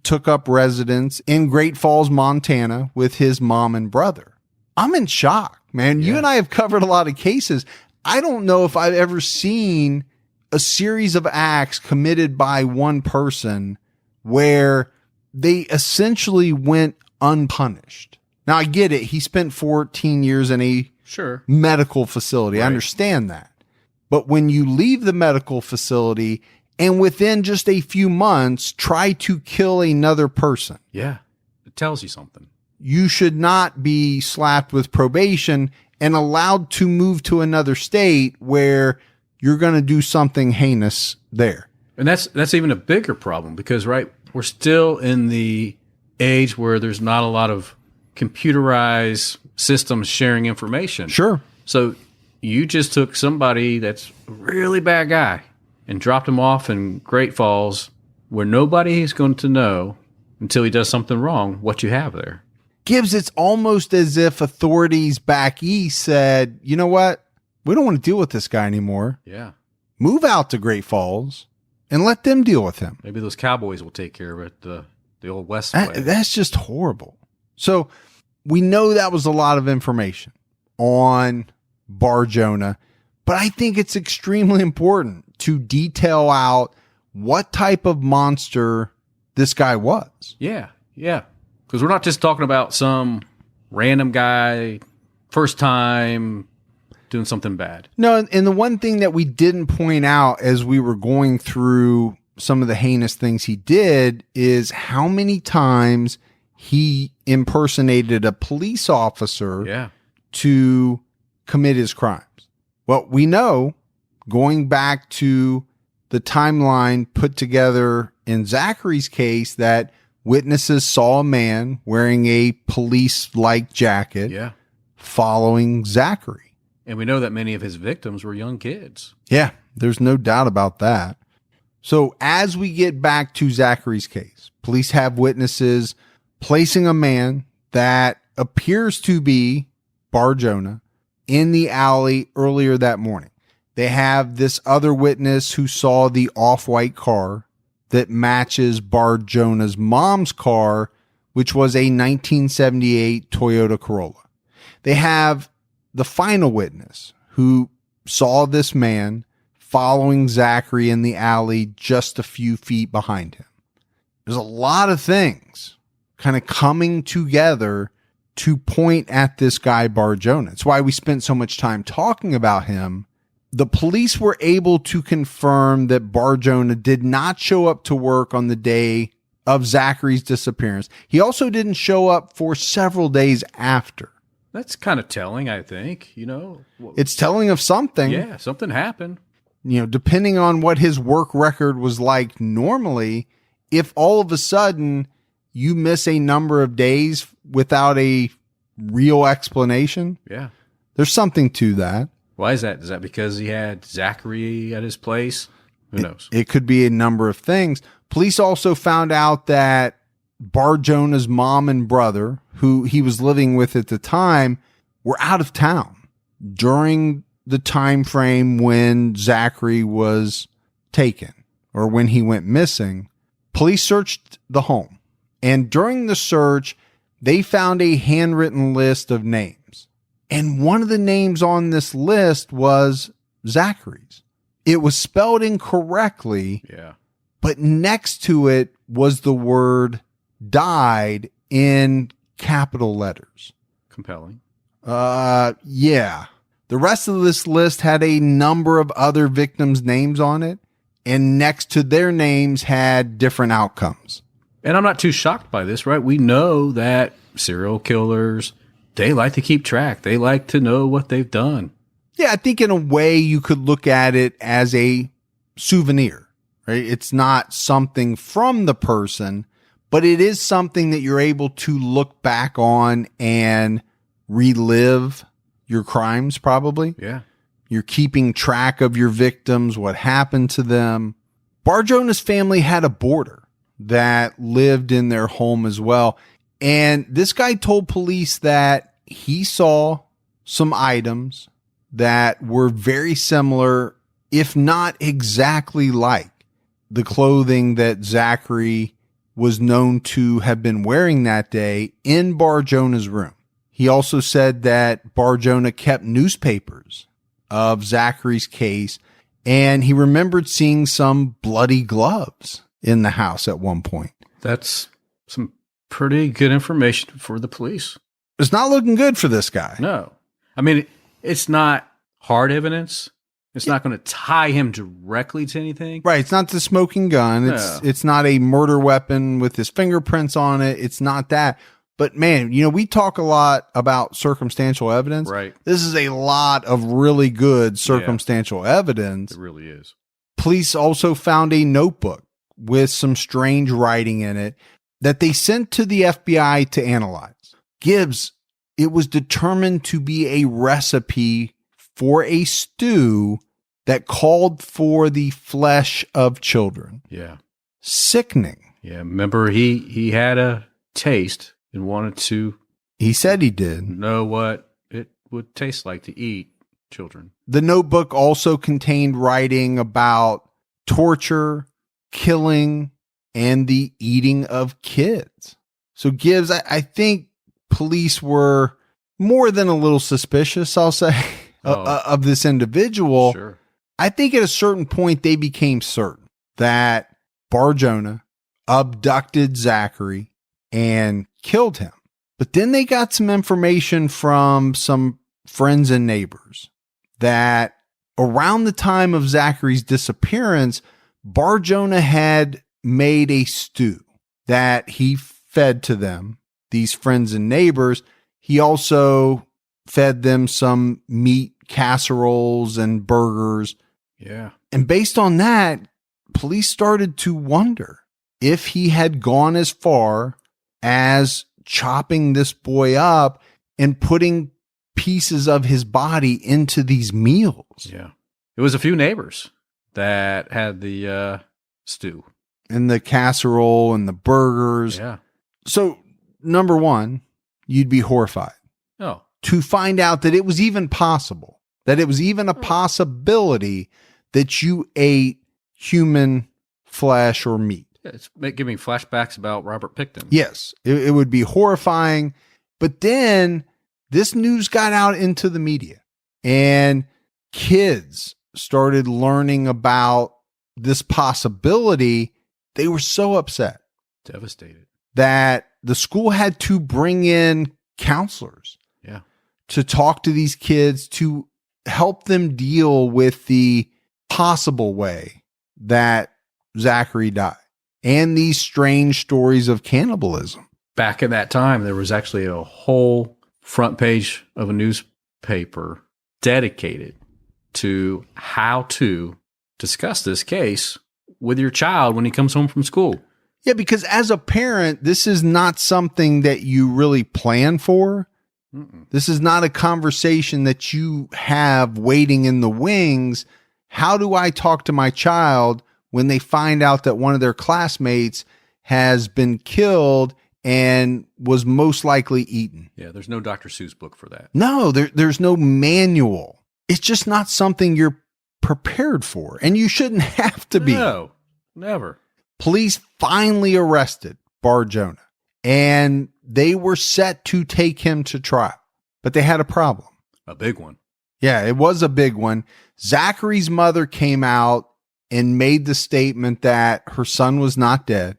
took up residence in Great Falls, Montana with his mom and brother. I'm in shock, man. Yeah. You and I have covered a lot of cases. I don't know if I've ever seen a series of acts committed by one person where they essentially went unpunished. Now, I get it. He spent 14 years in a medical facility. Right. I understand that. But when you leave the medical facility and within just a few months try to kill another person. Yeah, it tells you something. You should not be slapped with probation and allowed to move to another state where you're going to do something heinous there. And that's even a bigger problem because, right, we're still in the age where there's not a lot of computerized systems sharing information. Sure. So you just took somebody that's a really bad guy and dropped him off in Great Falls where nobody is going to know until he does something wrong what you have there. Gibbs, it's almost as if authorities back east said, you know what? We don't want to deal with this guy anymore. Yeah. Move out to Great Falls and let them deal with him. Maybe those cowboys will take care of it the old West way. That's just horrible. So we know that was a lot of information on Bar-Jonah, but I think it's extremely important to detail out what type of monster this guy was. Yeah, yeah. Because we're not just talking about some random guy, first time, doing something bad. No, and the one thing that we didn't point out as we were going through some of the heinous things he did is how many times he impersonated a police officer to commit his crimes? Well, we know, going back to the timeline put together in Zachary's case, that witnesses saw a man wearing a police-like jacket following Zachary. And we know that many of his victims were young kids. Yeah, there's no doubt about that. So as we get back to Zachary's case, police have witnesses placing a man that appears to be Bar-Jonah in the alley earlier that morning. They have this other witness who saw the off-white car that matches Bar-Jonah's mom's car, which was a 1978 Toyota Corolla. They have the final witness who saw this man following Zachary in the alley just a few feet behind him. There's a lot of things kind of coming together to point at this guy Bar-Jonah. It's why we spent so much time talking about him. The police were able to confirm that Bar-Jonah did not show up to work on the day of Zachary's disappearance. He also didn't show up for several days after. That's kind of telling, I think. It's telling of something. Yeah, something happened. Depending on what his work record was like normally, if all of a sudden you miss a number of days without a real explanation, there's something to that. Why is that? Is that because he had Zachary at his place? Who knows? It could be a number of things. Police also found out that Bar-Jonah's mom and brother, who he was living with at the time, were out of town during the time frame when Zachary was taken or when he went missing. Police searched the home, and during the search, they found a handwritten list of names. And one of the names on this list was Zachary's. It was spelled incorrectly, but next to it was the word died in capital letters. Compelling. Yeah. The rest of this list had a number of other victims' names on it, and next to their names had different outcomes. And I'm not too shocked by this, right? We know that serial killers, they like to keep track. They like to know what they've done. Yeah, I think in a way you could look at it as a souvenir, right? It's not something from the person, but it is something that you're able to look back on and relive your crimes, probably. Yeah. You're keeping track of your victims, what happened to them. Bar-Jonah's family had a boarder that lived in their home as well. And this guy told police that he saw some items that were very similar, if not exactly like the clothing that Zachary was known to have been wearing that day in Bar-Jonah's room. He also said that Bar-Jonah kept newspapers of Zachary's case, and he remembered seeing some bloody gloves in the house at one point. That's some pretty good information for the police. It's not looking good for this guy. No. I mean, it's not hard evidence. It's not going to tie him directly to anything. Right. It's not the smoking gun. It's not a murder weapon with his fingerprints on it. It's not that. But man, we talk a lot about circumstantial evidence. Right. This is a lot of really good circumstantial evidence. It really is. Police also found a notebook with some strange writing in it that they sent to the FBI to analyze. Gibbs, it was determined to be a recipe for a stew that called for the flesh of children. Yeah. Sickening. Yeah. Remember, he had a taste and wanted to. He said he did. Know what it would taste like to eat children. The notebook also contained writing about torture, killing, and the eating of kids. So Gibbs, I think police were more than a little suspicious, I'll say, of this individual. Sure. I think at a certain point they became certain that Bar-Jonah abducted Zachary and killed him. But then they got some information from some friends and neighbors that around the time of Zachary's disappearance, Bar-Jonah had made a stew that he fed to them, these friends and neighbors. He also fed them some meat casseroles and burgers. Yeah. And based on that, police started to wonder if he had gone as far as chopping this boy up and putting pieces of his body into these meals. Yeah. It was a few neighbors that had the stew. And the casserole and the burgers. Yeah. So, number one, you'd be horrified. Oh. To find out that it was even possible, that it was even a possibility that you ate human flesh or meat. Yeah, it's giving flashbacks about Robert Pickton. Yes, it would be horrifying. But then this news got out into the media and kids started learning about this possibility. They were so upset. Devastated. That the school had to bring in counselors. Yeah. To talk to these kids, to help them deal with the possible way that Zachary died and these strange stories of cannibalism. Back at that time, there was actually a whole front page of a newspaper dedicated to how to discuss this case with your child when he comes home from school. Yeah, because as a parent, this is not something that you really plan for. Mm-mm. This is not a conversation that you have waiting in the wings. How do I talk to my child when they find out that one of their classmates has been killed and was most likely eaten? Yeah, there's no Dr. Seuss book for that. No, there's no manual. It's just not something you're prepared for, and you shouldn't have to be. No, never. Police finally arrested Bar-Jonah, and they were set to take him to trial, but they had a problem. A big one. Yeah, it was a big one. Zachary's mother came out and made the statement that her son was not dead.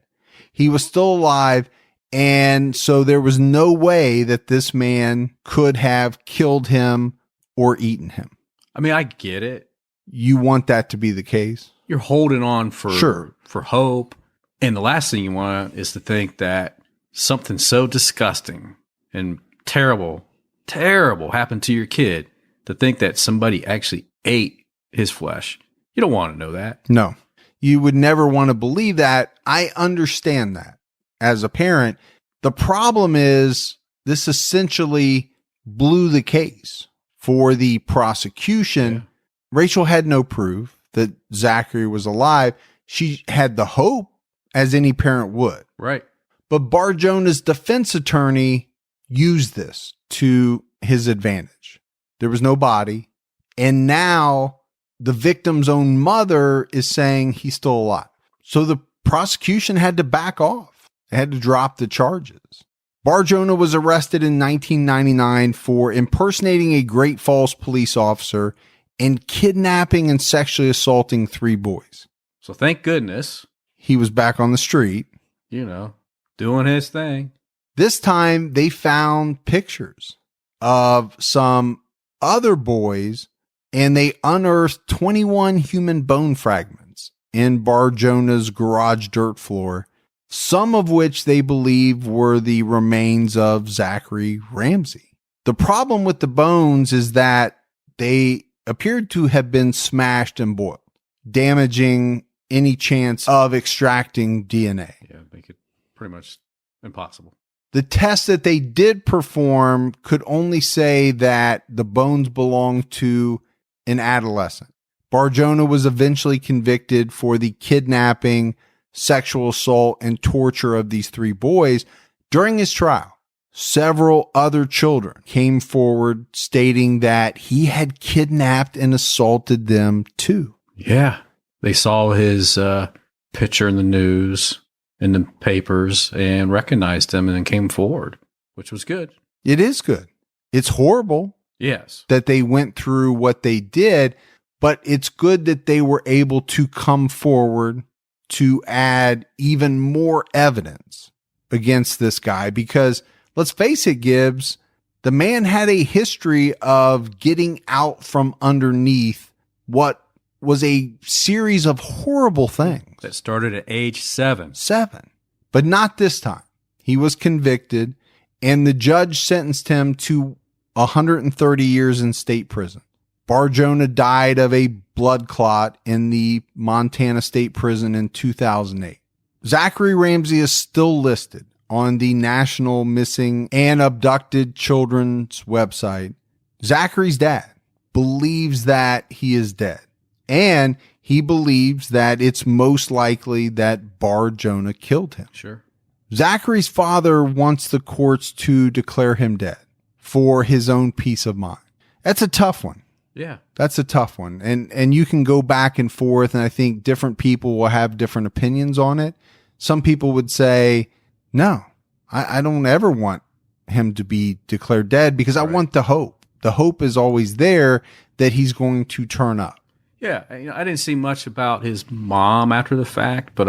He was still alive, and so there was no way that this man could have killed him or eaten him. I mean, I get it. You want that to be the case? You're holding on for hope. And the last thing you want is to think that something so disgusting and terrible happened to your kid, to think that somebody actually ate his flesh. You don't want to know that. No, you would never want to believe that. I understand that as a parent. The problem is this essentially blew the case for the prosecution. Yeah. Rachel had no proof that Zachary was alive. She had the hope, as any parent would. Right. But Bar-Jonah's defense attorney used this to his advantage. There was no body. And now the victim's own mother is saying he's still alive. So the prosecution had to back off. They had to drop the charges. Bar-Jonah was arrested in 1999 for impersonating a Great Falls police officer and kidnapping and sexually assaulting 3 boys. So thank goodness he was back on the street, doing his thing. This time they found pictures of some other boys, and they unearthed 21 human bone fragments in Bar-Jonah's garage dirt floor, some of which they believe were the remains of Zachary Ramsay. The problem with the bones is that they appeared to have been smashed and boiled, damaging any chance of extracting DNA. Yeah, make it pretty much impossible. The test that they did perform could only say that the bones belonged to an adolescent. Bar-Jonah was eventually convicted for the kidnapping, sexual assault, and torture of these 3 boys. During his trial, several other children came forward stating that he had kidnapped and assaulted them too. Yeah. They saw his picture in the news, in the papers, and recognized him and then came forward, which was good. It is good. It's horrible. Yes. That they went through what they did, but it's good that they were able to come forward to add even more evidence against this guy, because let's face it, Gibbs, the man had a history of getting out from underneath what was a series of horrible things. That started at age 7. But not this time. He was convicted, and the judge sentenced him to 130 years in state prison. Bar-Jonah died of a blood clot in the Montana State Prison in 2008. Zachary Ramsay is still listed on the National Missing and Abducted Children's website. Zachary's dad believes that he is dead, and he believes that it's most likely that Bar-Jonah killed him. Sure. Zachary's father wants the courts to declare him dead for his own peace of mind. That's a tough one. Yeah. That's a tough one. And you can go back and forth, and I think different people will have different opinions on it. Some people would say, no, I don't ever want him to be declared dead because I want the hope. The hope is always there that he's going to turn up. Yeah. I didn't see much about his mom after the fact, but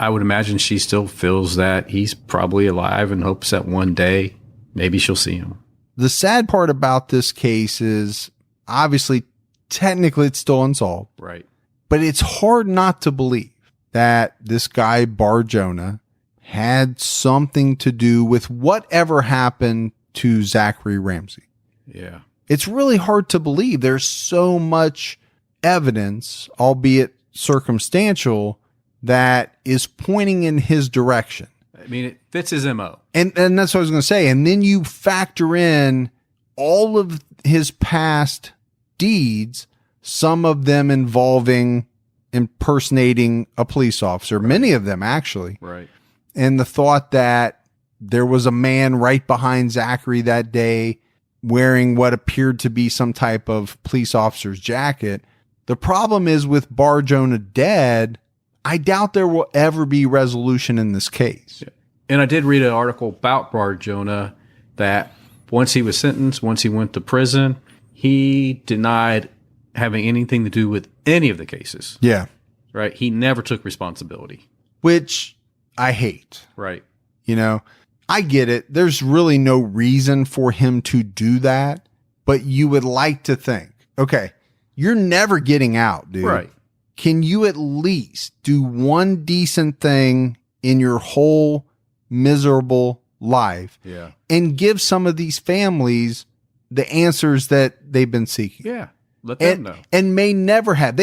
I would imagine she still feels that he's probably alive and hopes that one day maybe she'll see him. The sad part about this case is, obviously, technically it's still unsolved. Right. But it's hard not to believe that this guy Bar-Jonah had something to do with whatever happened to Zachary Ramsay. Yeah. It's really hard to believe. There's so much evidence, albeit circumstantial, that is pointing in his direction. I mean, it fits his MO. And that's what I was going to say. And then you factor in all of his past deeds, some of them involving impersonating a police officer, many of them actually. Right. And the thought that there was a man right behind Zachary that day wearing what appeared to be some type of police officer's jacket. The problem is with Bar-Jonah dead, I doubt there will ever be resolution in this case. Yeah. And I did read an article about Bar-Jonah that once he was sentenced, once he went to prison, he denied having anything to do with any of the cases. Yeah. Right. He never took responsibility. Which I hate. Right. You know, I get it. There's really no reason for him to do that, but you would like to think, okay, you're never getting out, dude. Right. Can you at least do one decent thing in your whole miserable life? Yeah. And give some of these families the answers that they've been seeking. Yeah. Let them know. And may never have.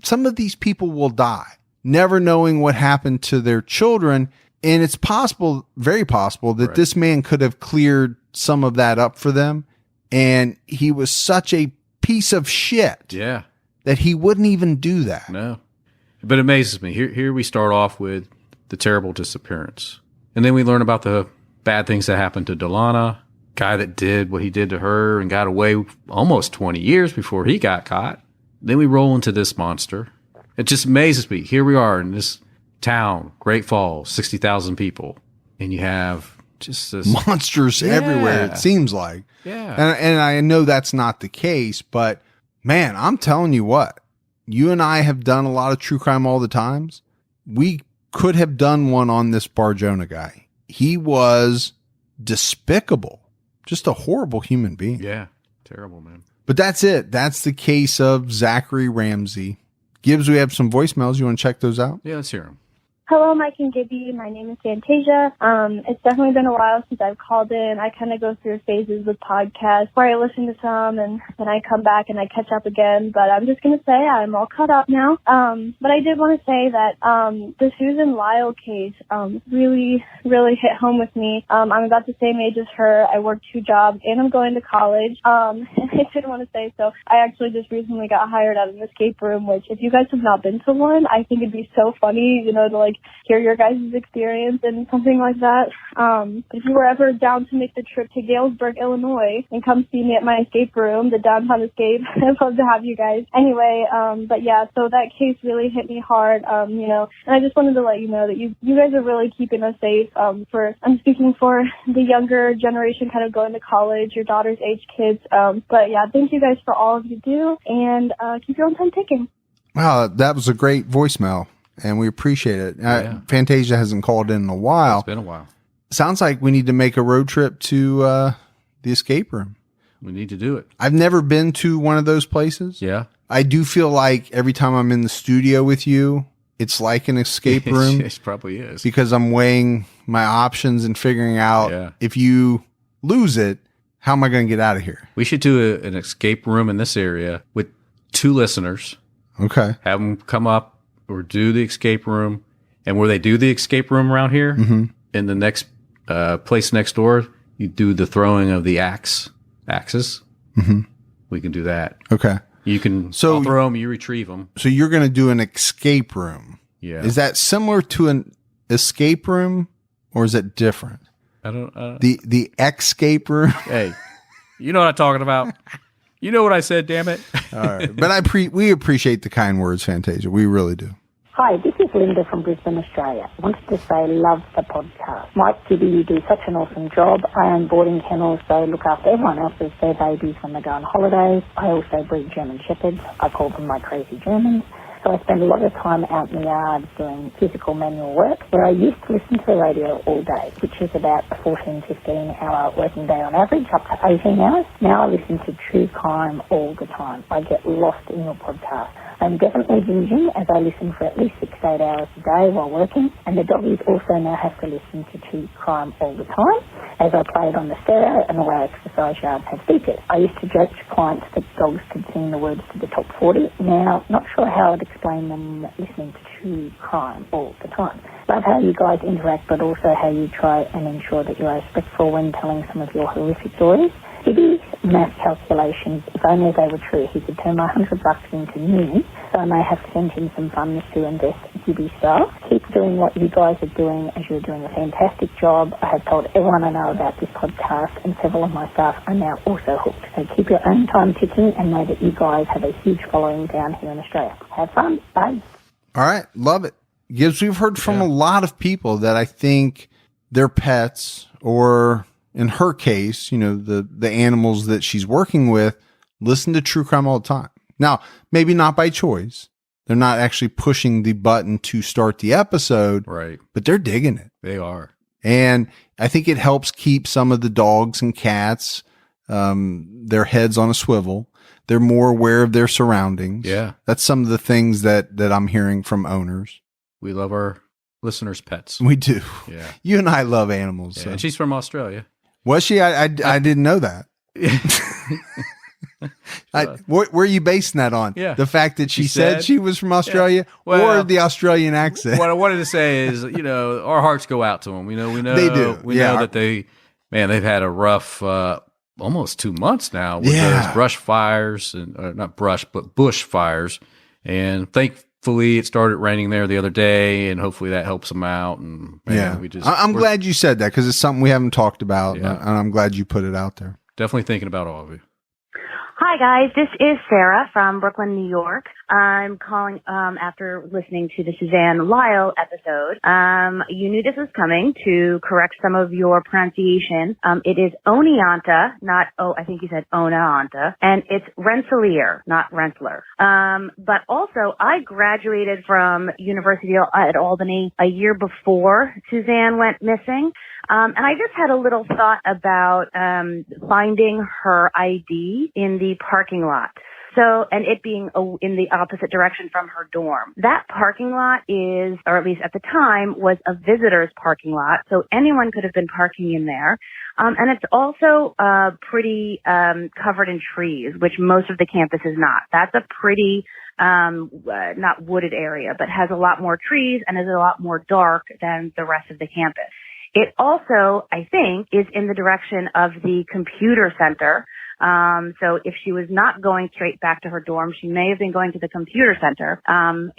Some of these people will die, never knowing what happened to their children. And it's possible, very possible, that this man could have cleared some of that up for them. And he was such a piece of shit. Yeah. That he wouldn't even do that. No. But it amazes me. Here we start off with the terrible disappearance. And then we learn about the bad things that happened to Delana, guy that did what he did to her and got away almost 20 years before he got caught. Then we roll into this monster. It just amazes me. Here we are in this town, Great Falls, 60,000 people. And you have just this monsters everywhere, it seems like. Yeah. And I know that's not the case, but man, I'm telling you what, you and I have done a lot of true crime all the times. We could have done one on this Bar-Jonah guy. He was despicable, just a horrible human being. Yeah. Terrible, man. But that's it. That's the case of Zachary Ramsay. Gibbs, we have some voicemails. You want to check those out? Yeah, let's hear them. Hello, Mike and Gibby. My name is Fantasia. It's definitely been a while since I've called in. I kind of go through phases with podcasts where I listen to some and then I come back and I catch up again. But I'm just going to say I'm all caught up now. But I did want to say that the Susan Lyle case really, really hit home with me. I'm about the same age as her. I work 2 jobs and I'm going to college. And I did want to say, so I actually just recently got hired at an escape room, which if you guys have not been to one, I think it'd be so funny, you know, to like hear your guys' experience and something like that. If you were ever down to make the trip to Galesburg, Illinois and come see me at my escape room, the downtown escape, I'd love to have you guys. Anyway, but yeah, so that case really hit me hard, you know, and I just wanted to let you know that you guys are really keeping us safe. I'm speaking for the younger generation kind of going to college, your daughter's age kids. But yeah, thank you guys for all of you do and keep your own time ticking. Wow, that was a great voicemail. And we appreciate it. Fantasia hasn't called in a while. It's been a while. Sounds like we need to make a road trip to the escape room. We need to do it. I've never been to one of those places. Yeah. I do feel like every time I'm in the studio with you, it's like an escape room. It probably is. Because I'm weighing my options and figuring out if you lose it, How am I going to get out of here? We should do an escape room in this area with 2 listeners. Okay. Have them come up or do the escape room. And where they do the escape room around here, in the next place next door, you do the throwing of the axes. We can do that. Okay. You can I'll throw them, you retrieve them. So you're going to do an escape room. Yeah. Is that similar to an escape room or is it different? I don't the escape room. Hey, you know what I'm talking about. You know what I said, damn it. All right. But we appreciate the kind words, Fantasia. We really do. Hi, this is Linda from Brisbane, Australia. I wanted to say love the podcast. Mike, Gibby, you do such an awesome job. I own boarding kennels, so look after everyone else's their babies when they go on holidays. I also breed German Shepherds. I call them my crazy Germans. So I spend a lot of time out in the yard doing physical manual work, where I used to listen to the radio all day, which is about a 14, 15-hour working day on average, up to 18 hours. Now I listen to true crime all the time. I get lost in your podcast. I'm definitely binging as I listen for at least 6 to 8 hours a day while working, and the doggies also now have to listen to true crime all the time, as I play it on the stereo and all our exercise yards have speakers. I used to joke to clients that dogs could sing the words to the top 40. Now, not sure how I'd explain them listening to true crime all the time. Love how you guys interact, but also how you try and ensure that you are respectful when telling some of your horrific stories. Gibby's math calculations, if only they were true, he could turn my $100 into me, so I may have to send him some funds to invest Gibby style. Keep doing what you guys are doing, as you're doing a fantastic job. I have told everyone I know about this podcast, and several of my staff are now also hooked. So keep your own time ticking and know that you guys have a huge following down here in Australia. Have fun. Bye. All right. Love it. Gibbs, we've heard from a lot of people that I think their pets, or in her case, you know, the animals that she's working with, listen to true crime all the time. Now, maybe not by choice. They're not actually pushing the button to start the episode, right? But they're digging it. They are. And I think it helps keep some of the dogs and cats, their heads on a swivel. They're more aware of their surroundings. Yeah. That's some of the things that I'm hearing from owners. We love our listeners' pets. We do. Yeah. You and I love animals. Yeah. So. And she's from Australia. Was she? I didn't know that. Where are you basing that on? Yeah. The fact that she said she was from Australia, or the Australian accent? What I wanted to say is, you know, our hearts go out to them. We know they do. We know that they've had a rough, almost 2 months now with those brush fires, and not brush, but bush fires. And thankfully it started raining there the other day, and hopefully that helps them out. And I'm glad you said that, because it's something we haven't talked about, and I'm glad you put it out there. Definitely thinking about all of you. Hi, guys. This is Sarah from Brooklyn, New York. I'm calling after listening to the Suzanne Lyle episode. You knew this was coming to correct some of your pronunciation. It is Oneonta, not, I think you said Oneonta, and it's Rensselaer, not Rensselaer. But also, I graduated from University at Albany a year before Suzanne went missing. And I just had a little thought about finding her ID in the parking lot. So, and it being in the opposite direction from her dorm. That parking lot is, or at least at the time, was a visitor's parking lot. So anyone could have been parking in there. And it's also pretty covered in trees, which most of the campus is not. That's a pretty not wooded area, but has a lot more trees and is a lot more dark than the rest of the campus. It also, I think, is in the direction of the computer center. So if she was not going straight back to her dorm, she may have been going to the computer center.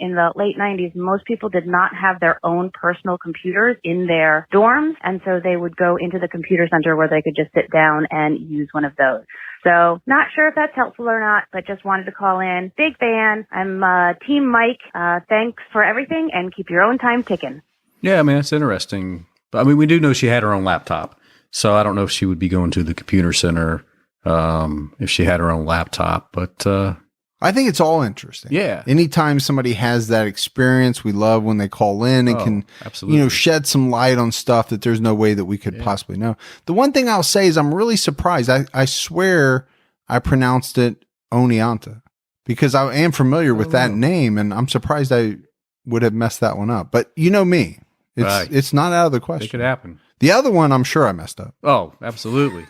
In the late 90s, most people did not have their own personal computers in their dorms, and so they would go into the computer center where they could just sit down and use one of those. So not sure if that's helpful or not, but just wanted to call in. Big fan. I'm Team Mike. Thanks for everything, and keep your own time ticking. Yeah, I mean, that's interesting. But I mean, we do know she had her own laptop, so I don't know if she would be going to the computer center if she had her own laptop. But I think it's all interesting. Yeah. Anytime somebody has that experience, we love when they call in and can, absolutely, shed some light on stuff that there's no way that we could possibly know. The one thing I'll say is I'm really surprised. I swear I pronounced it Oneonta, because I am familiar with that name, and I'm surprised I would have messed that one up. But you know me. It's not out of the question. It could happen. The other one, I'm sure I messed up. Oh, absolutely.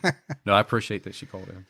No, I appreciate that she called in.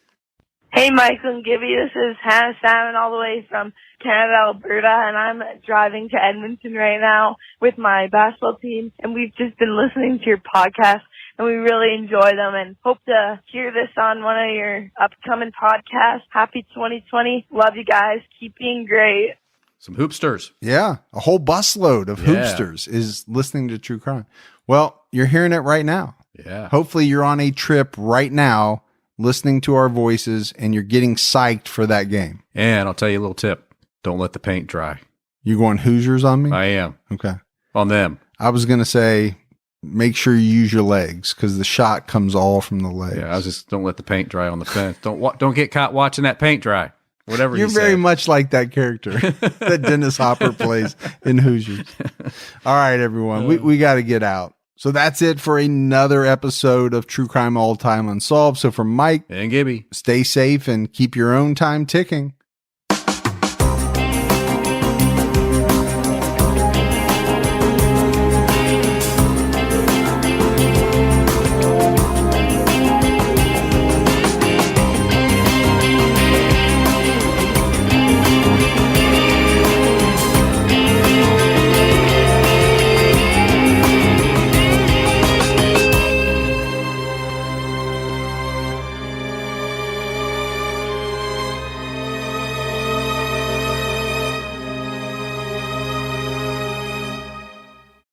Hey, Mike and Gibby, this is Hannah Salmon all the way from Canada, Alberta, and I'm driving to Edmonton right now with my basketball team, and we've just been listening to your podcast, and we really enjoy them and hope to hear this on one of your upcoming podcasts. Happy 2020. Love you guys. Keep being great. Some hoopsters. Yeah. A whole busload of hoopsters is listening to true crime. Well, you're hearing it right now. Yeah. Hopefully you're on a trip right now listening to our voices and you're getting psyched for that game. And I'll tell you a little tip. Don't let the paint dry. You going Hoosiers on me? I am. Okay. On them. I was going to say, make sure you use your legs because the shot comes all from the legs. Yeah, I was just don't let the paint dry on the fence. Don't get caught watching that paint dry. Whatever you're very much like that character that Dennis Hopper plays in Hoosiers. All right, everyone, we got to get out. So that's it for another episode of True Crime All Time Unsolved. So from Mike and Gibby, stay safe and keep your own time ticking.